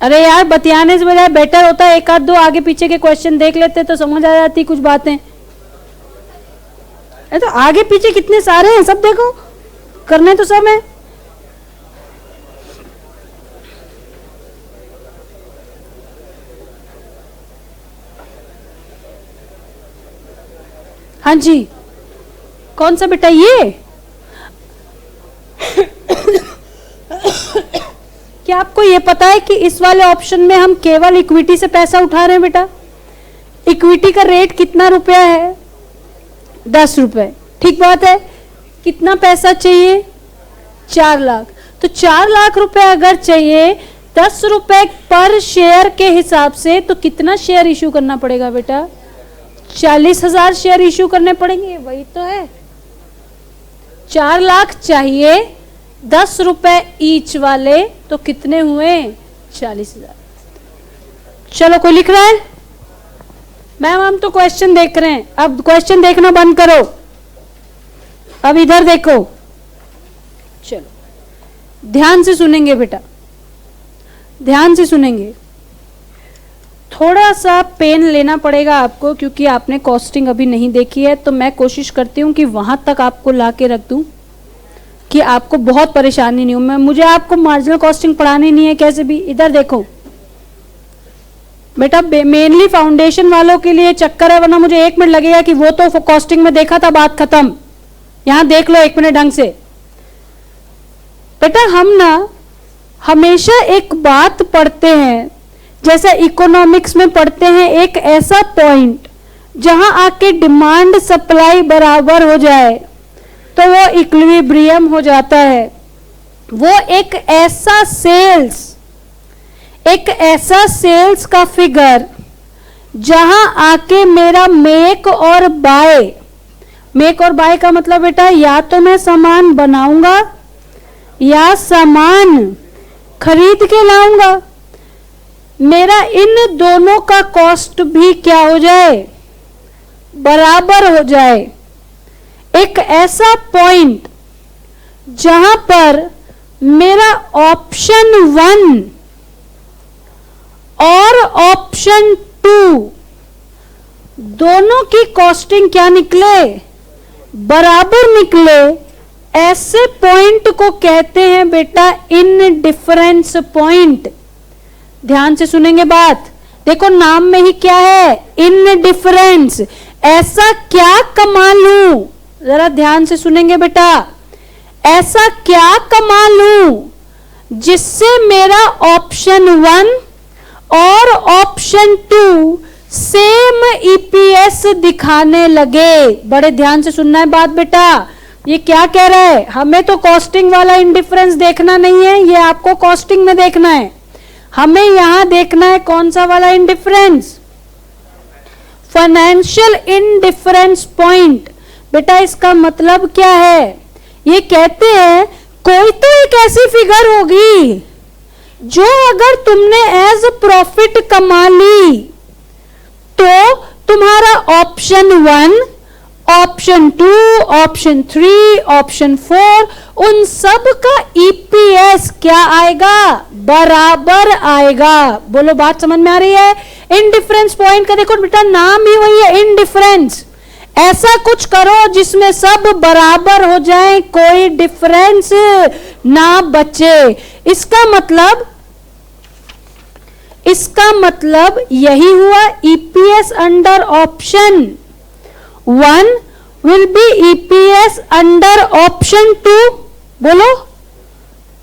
अरे यार, बतियाने से बजाय बेटर होता है एक आध दो आगे पीछे के क्वेश्चन देख लेते तो समझ आ जाती कुछ बातें। तो आगे पीछे कितने सारे हैं, सब देखो, करने तो सब है। हाँ जी, कौन सा बेटा? ये क्या आपको ये पता है कि इस वाले ऑप्शन में हम केवल इक्विटी से पैसा उठा रहे हैं बेटा? इक्विटी का रेट कितना रुपया है? 10 रुपए। ठीक बात है। कितना पैसा चाहिए? 4 लाख। तो 4 लाख रुपए अगर चाहिए 10 रुपए पर शेयर के हिसाब से, तो कितना शेयर इश्यू करना पड़ेगा बेटा? 40,000 शेयर इश्यू करने पड़ेंगे। वही तो है, 4 लाख चाहिए, 10 रुपए ईच वाले, तो कितने हुए? 40,000। चलो, कोई लिख रहा है? मैम हम तो क्वेश्चन देख रहे हैं। अब क्वेश्चन देखना बंद करो, अब इधर देखो। चलो ध्यान से सुनेंगे बेटा, ध्यान से सुनेंगे। थोड़ा सा पेन लेना पड़ेगा आपको, क्योंकि आपने कॉस्टिंग अभी नहीं देखी है, तो मैं कोशिश करती हूं कि वहां तक आपको ला के रख दूं। कि आपको बहुत परेशानी नहीं हो। मुझे आपको मार्जिनल कॉस्टिंग पढ़ानी नहीं है कैसे भी। इधर देखो बेटा, मेनली फाउंडेशन वालों के लिए चक्कर है, वरना मुझे 1 मिनट लगेगा कि वो तो कॉस्टिंग में देखा था, बात खत्म। यहां देख लो 1 मिनट ढंग से। बेटा हम ना हमेशा एक बात पढ़ते हैं, जैसे इकोनॉमिक्स में पढ़ते हैं, एक ऐसा पॉइंट जहां आके डिमांड सप्लाई बराबर हो जाए तो वो इक्विलिब्रियम हो जाता है। वो एक ऐसा सेल्स का फिगर जहां आके मेरा मेक और बाय का मतलब बेटा या तो मैं सामान बनाऊंगा या सामान खरीद के लाऊंगा, मेरा इन दोनों का कॉस्ट भी क्या हो जाए, बराबर हो जाए। एक ऐसा पॉइंट जहां पर मेरा ऑप्शन 1 और ऑप्शन 2 दोनों की कॉस्टिंग क्या निकले, बराबर निकले, ऐसे पॉइंट को कहते हैं बेटा इनडिफरेंस पॉइंट। ध्यान से सुनेंगे बात, देखो नाम में ही क्या है, इनडिफरेंस। ऐसा क्या कमा लूं, जरा ध्यान से सुनेंगे बेटा, ऐसा क्या कमा लूं जिससे मेरा ऑप्शन 1 और ऑप्शन 2 सेम ईपीएस दिखाने लगे। बड़े ध्यान से सुनना है बात बेटा। ये क्या कह रहा है, हमें तो कॉस्टिंग वाला इंडिफरेंस देखना नहीं है, ये आपको कॉस्टिंग में देखना है। हमें यहां देखना है कौन सा वाला इंडिफरेंस, फाइनेंशियल इंडिफरेंस पॉइंट। बेटा इसका मतलब क्या है, ये कहते हैं कोई तो एक ऐसी फिगर होगी जो अगर तुमने एज प्रॉफिट कमा ली तो तुम्हारा ऑप्शन 1, ऑप्शन 2, ऑप्शन 3, ऑप्शन 4 उन सब का ईपीएस क्या आएगा, बराबर आएगा। बोलो बात समझ में आ रही है। इनडिफरेंस पॉइंट का देखो बेटा नाम ही वही है, इनडिफरेंस। ऐसा कुछ करो जिसमें सब बराबर हो जाए, कोई डिफरेंस ना बचे। इसका मतलब यही हुआ, EPS under option 1 will be EPS under option 2। बोलो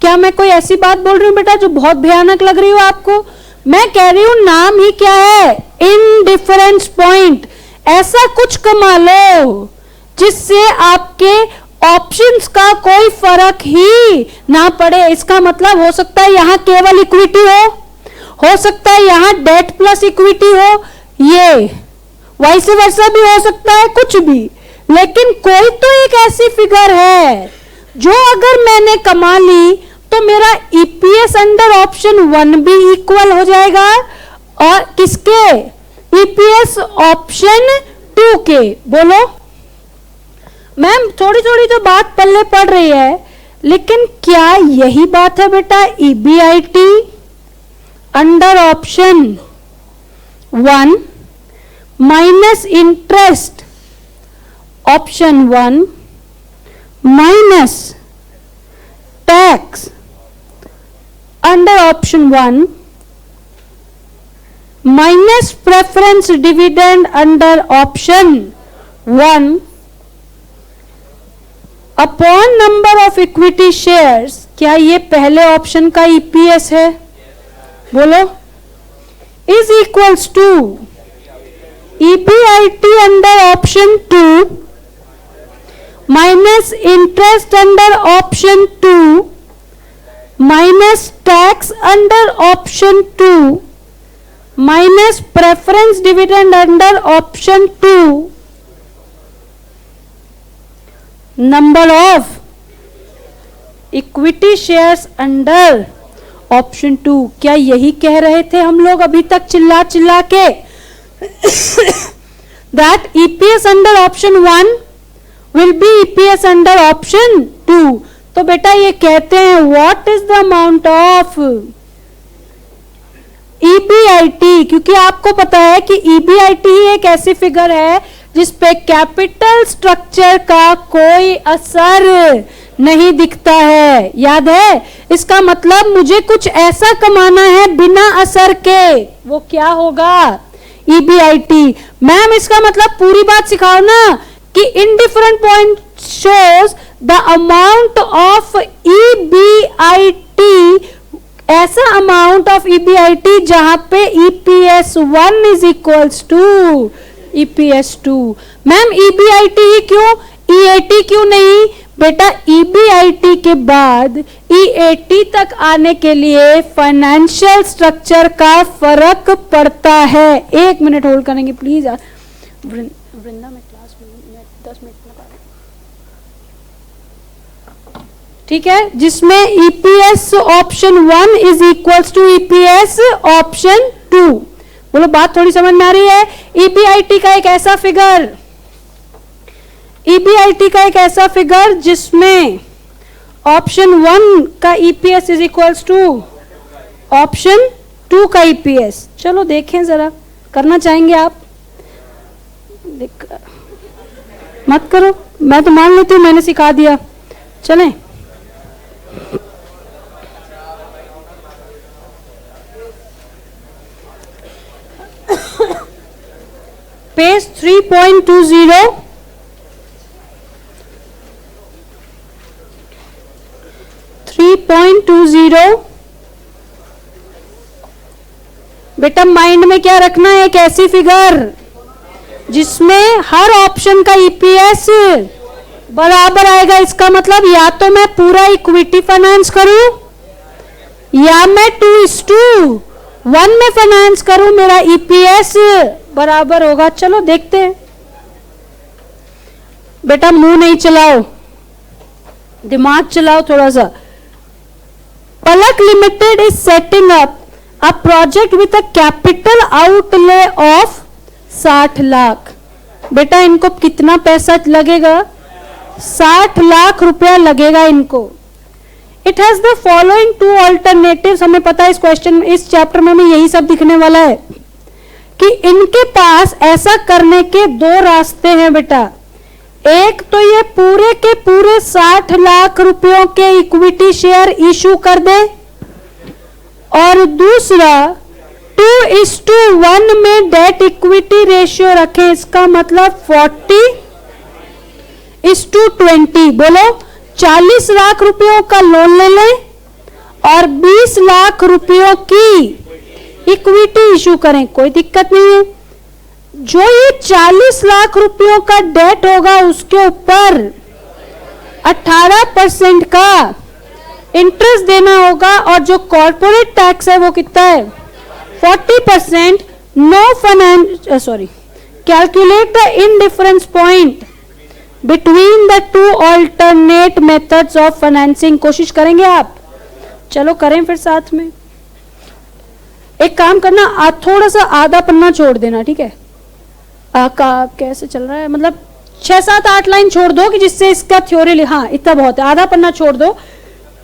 क्या मैं कोई ऐसी बात बोल रही हूं बेटा जो बहुत भयानक लग रही हो आपको? मैं कह रही हूं नाम ही क्या है, इनडिफरेंस पॉइंट। ऐसा कुछ कमा लो जिससे आपके ऑप्शंस का कोई फर्क ही ना पड़े। इसका मतलब हो सकता है यहां केवल इक्विटी हो सकता है यहां डेट प्लस इक्विटी हो, ये वाइस वर्सा भी हो सकता है, कुछ भी, लेकिन कोई तो एक ऐसी फिगर है जो अगर मैंने कमा ली तो मेरा ईपीएस अंडर ऑप्शन 1 भी इक्वल हो जाएगा और किसके, ईपीएस ऑप्शन 2 के। बोलो मैम थोड़ी थोड़ी तो बात पल्ले पड़ रही है, लेकिन क्या यही बात है बेटा EBIT under option 1 minus interest option 1 minus tax under option 1 minus preference dividend under option 1 upon number of equity shares. क्या ये पहले ऑप्शन का ईपीएस है? बोलो, is equals to EBIT under option 2 minus interest under option 2 minus tax under option 2 minus preference dividend under option 2 number of equity shares under option 2। क्या यही कह रहे थे हम लोग अभी तक चिल्ला चिल्ला के that EPS under option 1 will be EPS under option 2। तो बेटा ये कहते हैं what is the amount of EBIT, क्योंकि आपको पता है कि ईबीआईटी ही एक ऐसी फिगर है जिस पे कैपिटल स्ट्रक्चर का कोई असर नहीं दिखता है। याद है? इसका मतलब मुझे कुछ ऐसा कमाना है बिना असर के, वो क्या होगा? ईबीआईटी। मैम इसका मतलब पूरी बात सिखाओ ना कि in different point shows the amount of EBIT, ऐसा अमाउंट ऑफ ईबीआईटी जहां पे EPS 1 is equals to EPS 2। Ma'am EBIT ही क्यों, ईएटी क्यों नहीं? बेटा ईबीआईटी के बाद ईएटी तक आने के लिए फाइनेंशियल स्ट्रक्चर का फर्क पड़ता है। 1 मिनट होल्ड करेंगे प्लीज। वृंदा में क्लास में 10 मिनट लगा, ठीक है, जिसमें EPS option 1 is equals to EPS option 2। बोलो बात थोड़ी समझ में आ रही है? ईबीआईटी का एक ऐसा फिगर, ईबीआईटी का एक ऐसा फिगर जिसमें ऑप्शन 1 का EPS is equals to option 2 का ईपीएस। चलो देखें जरा, करना चाहेंगे आप? मत करो, मैं तो मान लेती हूँ मैंने सिखा दिया। चलें, पेज 3.20, बेटा माइंड में क्या रखना है? एक ऐसी फिगर जिसमें हर ऑप्शन का ईपीएस बराबर आएगा। इसका मतलब या तो मैं पूरा इक्विटी फाइनेंस करूं या मैं 2:1 में फाइनेंस करूं, मेरा ईपीएस बराबर होगा। चलो देखते हैं। बेटा मुंह नहीं चलाओ, दिमाग चलाओ थोड़ा सा। Palak limited is setting up a project with a capital outlay of 60 lakh. बेटा इनको कितना पैसा लगेगा? 60 लाख रुपया लगेगा इनको। It has the following 2 alternatives. हमें पता है इस क्वेश्चन, इस चैप्टर में यही सब दिखने वाला है कि इनके पास ऐसा करने के 2 रास्ते हैं बेटा। एक तो ये पूरे के पूरे 60 लाख रुपयों के इक्विटी शेयर इशू कर दे, और दूसरा 2:1 में डेट इक्विटी रेशियो रखें। इसका मतलब 40:20। बोलो 40 लाख रुपयों का लोन ले लें और 20 लाख रुपयों की इक्विटी इशू करें, कोई दिक्कत नहीं है। जो ये 40 लाख रुपयों का डेट होगा उसके ऊपर 18% का इंटरेस्ट देना होगा, और जो कॉर्पोरेट टैक्स है वो कितना है? 40%। No finance calculate the indifference point between the 2 alternate methods of financing. कोशिश करेंगे आप? चलो करें फिर साथ में। एक काम करना, थोड़ा सा आधा पन्ना छोड़ देना, ठीक है? कैसे चल रहा है, मतलब 6, 7, 8 लाइन छोड़ दो कि जिससे इसका थ्योरी, हाँ इतना बहुत है, आधा पन्ना छोड़ दो।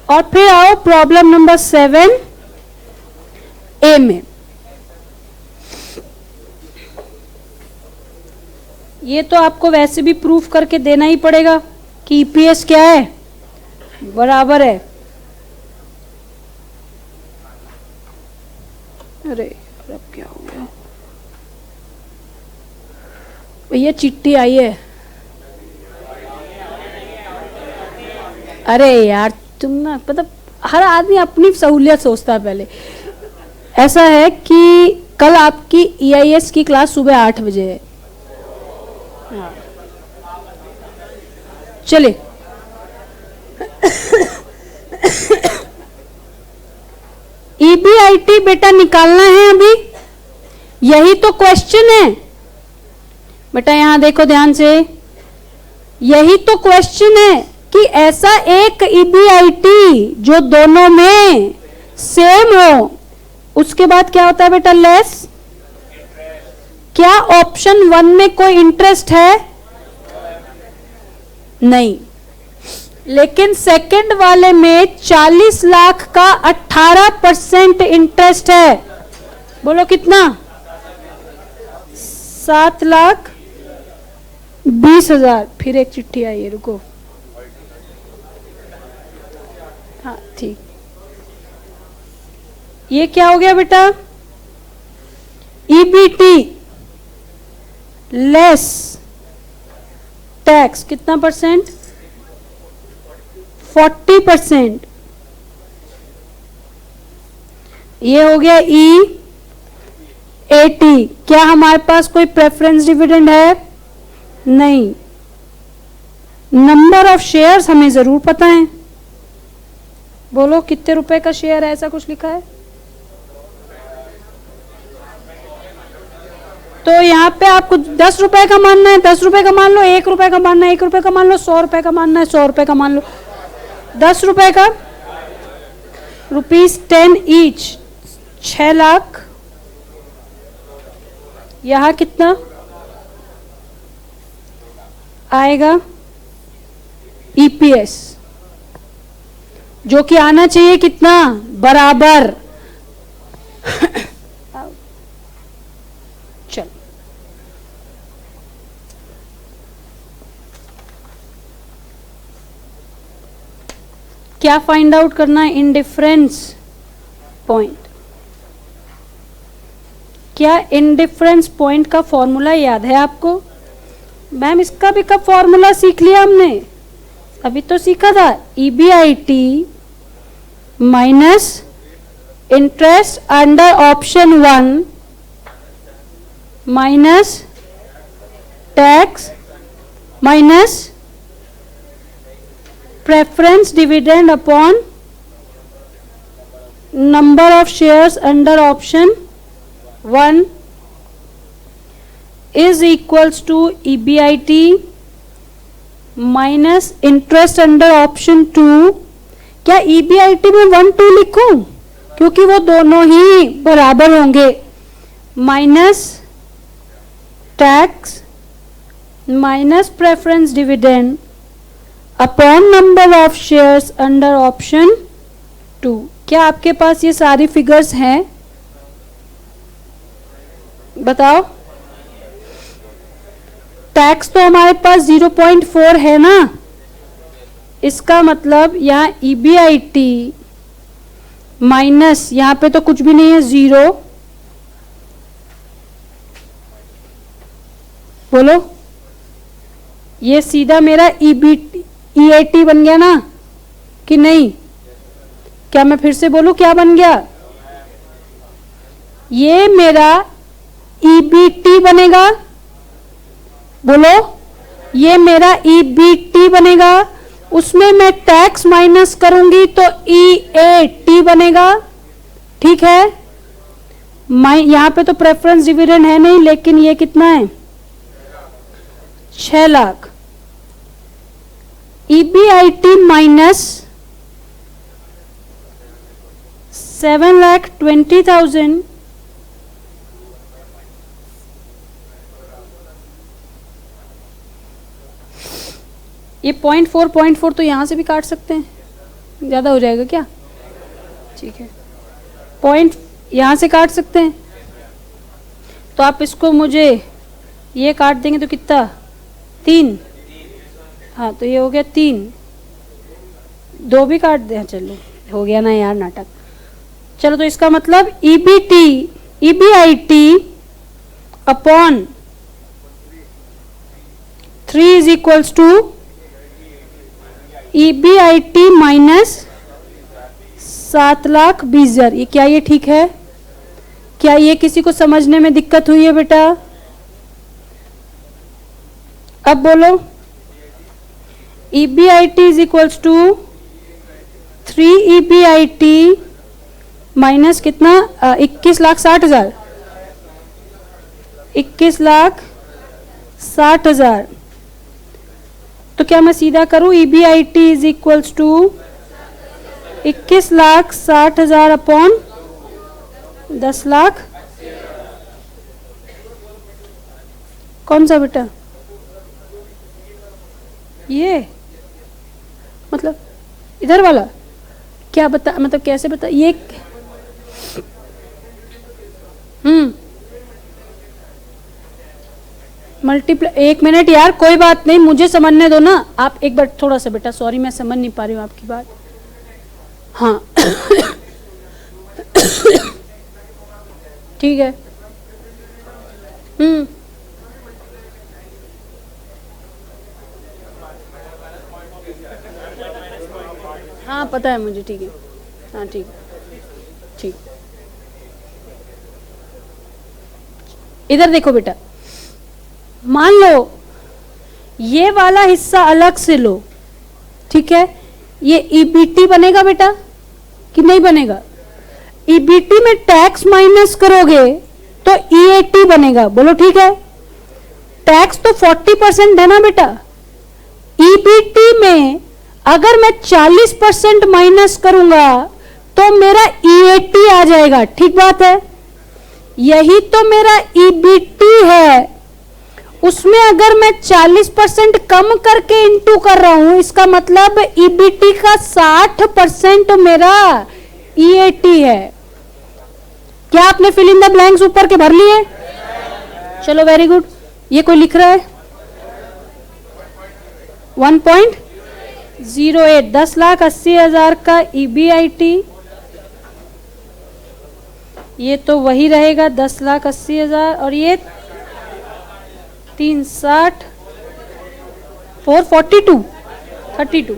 और फिर आओ प्रॉब्लम नंबर 7A में। ये तो आपको वैसे भी प्रूफ करके देना ही पड़ेगा कि ईपीएस क्या है, बराबर है। अरे अब क्या हो गया भैया? चिट्ठी आई है। अरे यार तुम ना, मतलब हर आदमी अपनी सहूलियत सोचता है पहले। ऐसा है कि कल आपकी ईआईएस की क्लास सुबह 8 बजे है। हाँ। चले ईबीआईटी बेटा निकालना है अभी, यही तो क्वेश्चन है बेटा। यहां देखो ध्यान से, यही तो क्वेश्चन है कि ऐसा एक ईबीआईटी जो दोनों में सेम हो, उसके बाद क्या होता है बेटा? लेस। क्या ऑप्शन 1 में कोई इंटरेस्ट है? नहीं। लेकिन सेकंड वाले में 40 लाख का 18% इंटरेस्ट है। बोलो कितना? 7,20,000। फिर एक चिट्ठी आई है, रुको। हाँ ठीक, ये क्या हो गया बेटा, ईबीटी लेस टैक्स कितना परसेंट, 40%। ये हो गया EAT। क्या हमारे पास कोई प्रेफरेंस डिविडेंड है, नहीं। नंबर ऑफ शेयर्स हमें जरूर पता है, बोलो कितने रुपए का शेयर है, ऐसा कुछ लिखा है। तो यहाँ पे आपको 10 रुपए का मानना है, 10 रुपए का मान लो, 1 रुपए का मानना है, 1 रुपए का मान लो, 100 रुपए का मानना है, 100 रुपए का मान लो। 10 रुपए का ₹10 ईच, 6 लाख। यहां कितना आएगा, ईपीएस, जो कि आना चाहिए कितना, बराबर। चल, क्या फाइंड आउट करना है, इंडिफरेंस पॉइंट। क्या इंडिफरेंस पॉइंट का फॉर्मूला याद है आपको? मैम इसका भी कब फॉर्मूला सीख लिया हमने, अभी तो सीखा था। EBIT minus interest under option 1 minus tax minus preference dividend upon number of shares under option 1 is equals to EBIT minus interest under option 2। क्या EBIT में 1 2 लिखूं, क्योंकि वो दोनों ही बराबर होंगे, minus tax minus preference dividend upon number of shares under option 2। क्या आपके पास ये सारी फिगर्स हैं, बताओ। टैक्स तो हमारे पास 0.4 है ना, इसका मतलब यहाँ EBIT माइनस, यहाँ पे तो कुछ भी नहीं है, 0। बोलो, ये सीधा मेरा EAT बन गया ना कि नहीं? क्या मैं फिर से बोलूं, क्या बन गया? ये मेरा EBT बनेगा, बोलो, ये मेरा EBT बनेगा, उसमें मैं टैक्स माइनस करूंगी तो EAT बनेगा, ठीक है। यहां पे तो प्रेफरेंस डिविडेंड है नहीं, लेकिन ये कितना है, 6 लाख। EBIT माइनस 7,20,000 ये 0.4 तो यहां से भी काट सकते हैं, ज्यादा हो जाएगा क्या? ठीक है, पॉइंट यहां से काट सकते हैं, तो आप इसको मुझे ये काट देंगे तो कितना, 3। हाँ तो ये हो गया 3, 2 भी काट दे, चलो हो गया ना यार नाटक। चलो तो इसका मतलब EBIT upon 3 is equals to EBIT minus 7,20,000। ये क्या, ये ठीक है? क्या ये किसी को समझने में दिक्कत हुई है बेटा? अब बोलो, EBIT is equals to 3 EBIT minus कितना, 21,60,000, 21,60,000। तो क्या मैं सीधा करूं, EBIT is equals to 21,60,000 upon 10 lakh. कौन सा बेटा, ये मतलब इधर वाला? क्या बता, मतलब कैसे बता, ये मल्टीप्लाई, 1 मिनट यार, कोई बात नहीं, मुझे समझने दो ना। आप एक बार थोड़ा सा बेटा, सॉरी मैं समझ नहीं पा रही हूँ आपकी बात। हाँ ठीक है। हाँ पता है मुझे, ठीक है। हाँ ठीक ठीक। इधर देखो बेटा, मान लो ये वाला हिस्सा अलग से लो, ठीक है। ये ईबीटी बनेगा बेटा कि नहीं बनेगा? ईबीटी में टैक्स माइनस करोगे तो ईएटी बनेगा, बोलो ठीक है। टैक्स तो 40% है ना बेटा। ईबीटी में अगर मैं 40% माइनस करूंगा तो मेरा ईएटी आ जाएगा, ठीक बात है। यही तो मेरा ईबीटी है, उसमें अगर मैं 40% कम करके इंटू कर रहा हूं, इसका मतलब ईबीटी का 60% मेरा ईएटी है। क्या आपने फिल इन द ब्लैंक्स ऊपर के भर लिए? चलो वेरी गुड। ये कोई लिख रहा है 1.08, 10,80,000 का ईबीआईटी, ये तो वही रहेगा 10,80,000, और ये 360 442 32।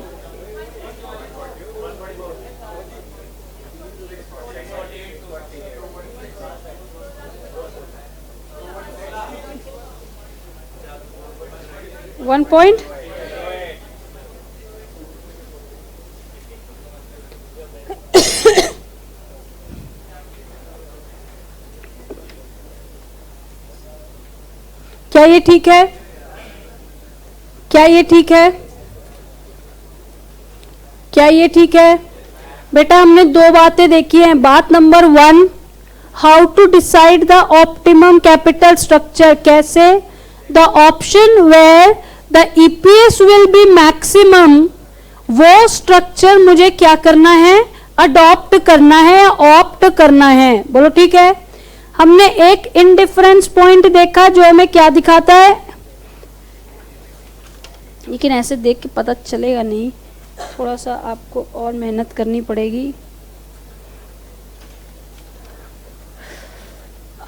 वन पॉइंट क्या ये ठीक है? क्या ये ठीक है? क्या ये ठीक है? बेटा हमने दो बातें देखी हैं। बात number 1, how to decide the optimum capital structure, कैसे the option where the EPS will be maximum, वो स्ट्रक्चर मुझे क्या करना है? अडॉप्ट करना है, ऑप्ट करना है, बोलो ठीक है। हमने एक इंडिफरेंस पॉइंट देखा जो हमें क्या दिखाता है, लेकिन ऐसे देख के पता चलेगा नहीं, थोड़ा सा आपको और मेहनत करनी पड़ेगी।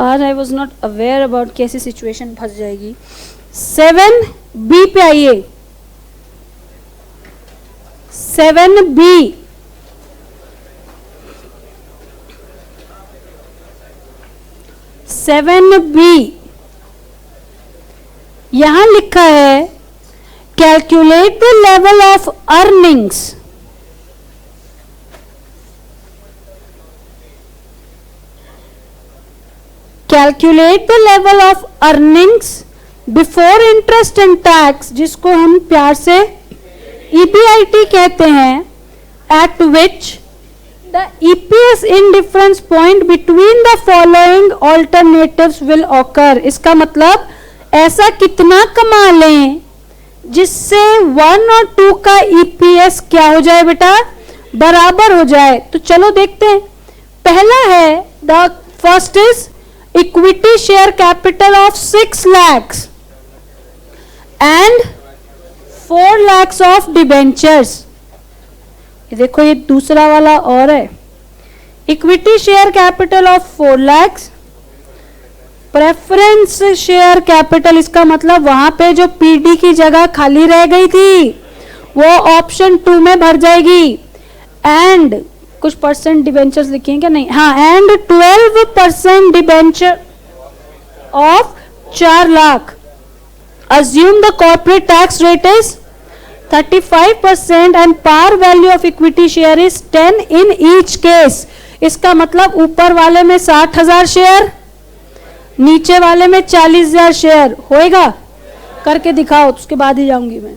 आज I was not aware about कैसी सिचुएशन फंस जाएगी। 7B पे आइए, 7B, यहां लिखा है calculate the level of earnings, calculate the level of earnings before interest and tax, जिसको हम प्यार से ईपीआईटी कहते हैं, eight which the EPS indifference point between the following alternatives will occur. इसका मतलब ऐसा कितना कमा लें जिससे 1 और 2 का ईपीएस क्या हो जाए बेटा? बराबर हो जाए। तो चलो देखते हैं। पहला है, the first is equity share capital of 6 lakhs and 4 lakhs of debentures. ये देखो ये दूसरा वाला और है, equity share capital of 4 lakhs, preference share capital, इसका मतलब वहां पे जो पीडी की जगह खाली रह गई थी वो ऑप्शन 2 में भर जाएगी, एंड कुछ परसेंट डिबेंचर्स लिखे हैं क्या? नहीं, हाँ, and 12% debenture of 4 lakh. Assume the corporate tax rate is 35% and par value of equity share is 10 in each case। इसका मतलब ऊपर वाले में 60,000 शेयर, नीचे वाले में 40,000 शेयर होएगा। करके दिखाओ, उसके बाद ही जाऊंगी मैं।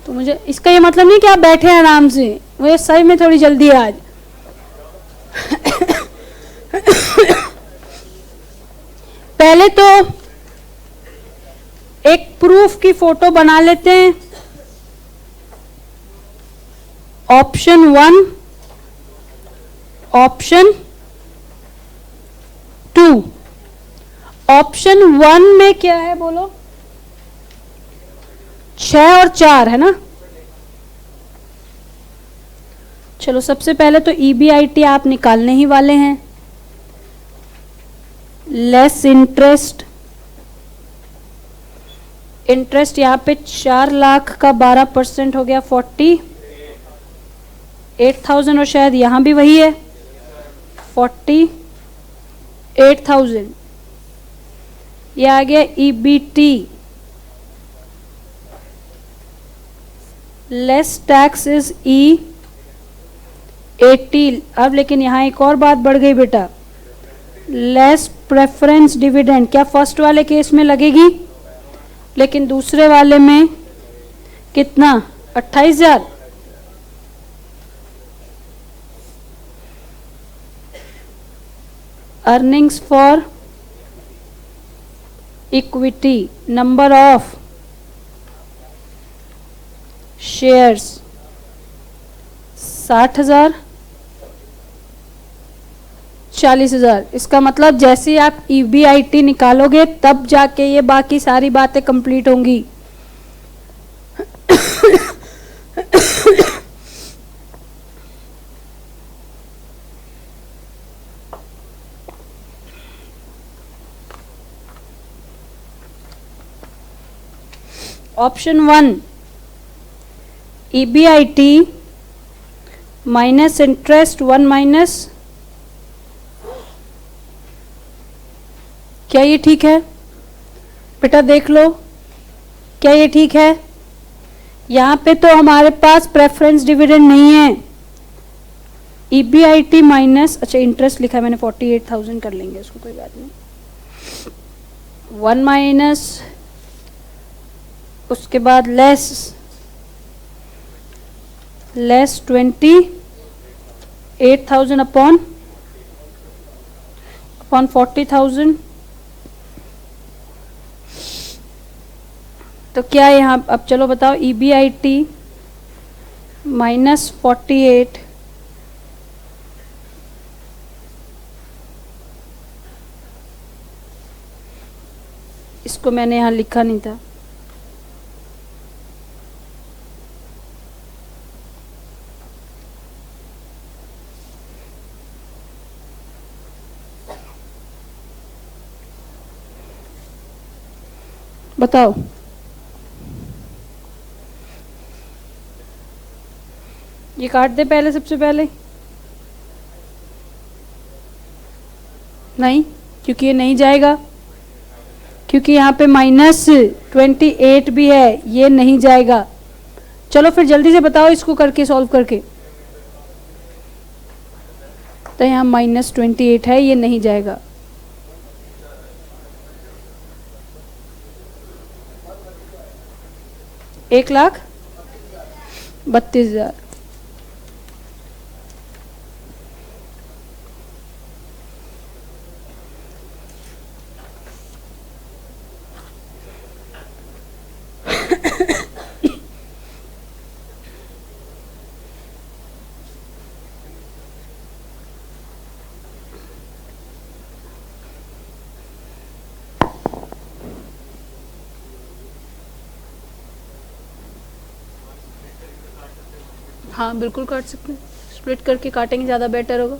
तो मुझे इसका ये मतलब नहीं कि आप बैठे हैं आराम से, मुझे सही में थोड़ी जल्दी है आज। पहले तो एक प्रूफ की फोटो बना लेते हैं। Option 1, option 2। ऑप्शन 1 में क्या है बोलो? 6 और 4 है ना। चलो सबसे पहले तो EBIT आप निकालने ही वाले हैं। लेस इंटरेस्ट, इंटरेस्ट यहाँ पे 4 लाख का 12% हो गया 48,000 और शायद यहाँ भी वही है 48,000। ये आ गया EBT, less tax is E80। अब लेकिन यहाँ एक और बात बढ़ गई बेटा, लेस प्रेफरेंस डिविडेंड। क्या फर्स्ट वाले केस में लगेगी, लेकिन दूसरे वाले में कितना 28,000। Earnings for equity, number of shares 60,000, 40,000। इसका मतलब जैसे ही आप EBIT निकालोगे तब जाके ये बाकी सारी बातें कंप्लीट होंगी। Option 1 EBIT minus interest 1 minus, क्या ये ठीक है बेटा? देख लो, क्या ये ठीक है? यहां पे तो हमारे पास प्रेफरेंस डिविडेंड नहीं है। EBIT माइनस, अच्छा इंटरेस्ट लिखा है मैंने 48,000 कर लेंगे उसको, कोई बात नहीं। 1 माइनस, उसके बाद लेस 28,000 अपॉन 40,000। तो क्या यहाँ, अब चलो बताओ, EBIT माइनस 48 इसको मैंने यहाँ लिखा नहीं था। बताओ, ये काट दे पहले, सबसे पहले नहीं, क्योंकि ये नहीं जाएगा, क्योंकि यहाँ पे -28 भी है, ये नहीं जाएगा। चलो फिर जल्दी से बताओ इसको करके, सॉल्व करके। तो यहाँ -28 है, ये नहीं जाएगा। एक 1,32,000। हाँ बिल्कुल काट सकते हैं, स्प्लिट करके काटेंगे, ज़्यादा बेटर होगा।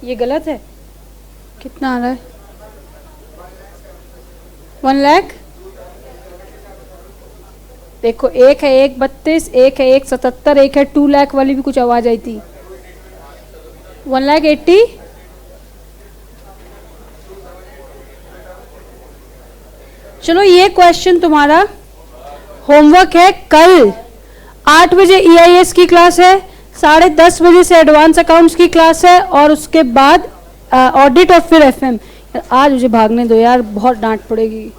ये गलत है, कितना आ रहा है? 1 लाख। देखो, एक है 1,32, एक है 1,77, एक है 2 लाख वाली भी कुछ आवाज आई थी। 1,80,000। चलो ये क्वेश्चन तुम्हारा होमवर्क है। कल 8 बजे EIS की क्लास है, 10:30 बजे से एडवांस अकाउंट्स की क्लास है, और उसके बाद ऑडिट और फिर FM। आज मुझे भागने दो यार, बहुत डांट पड़ेगी।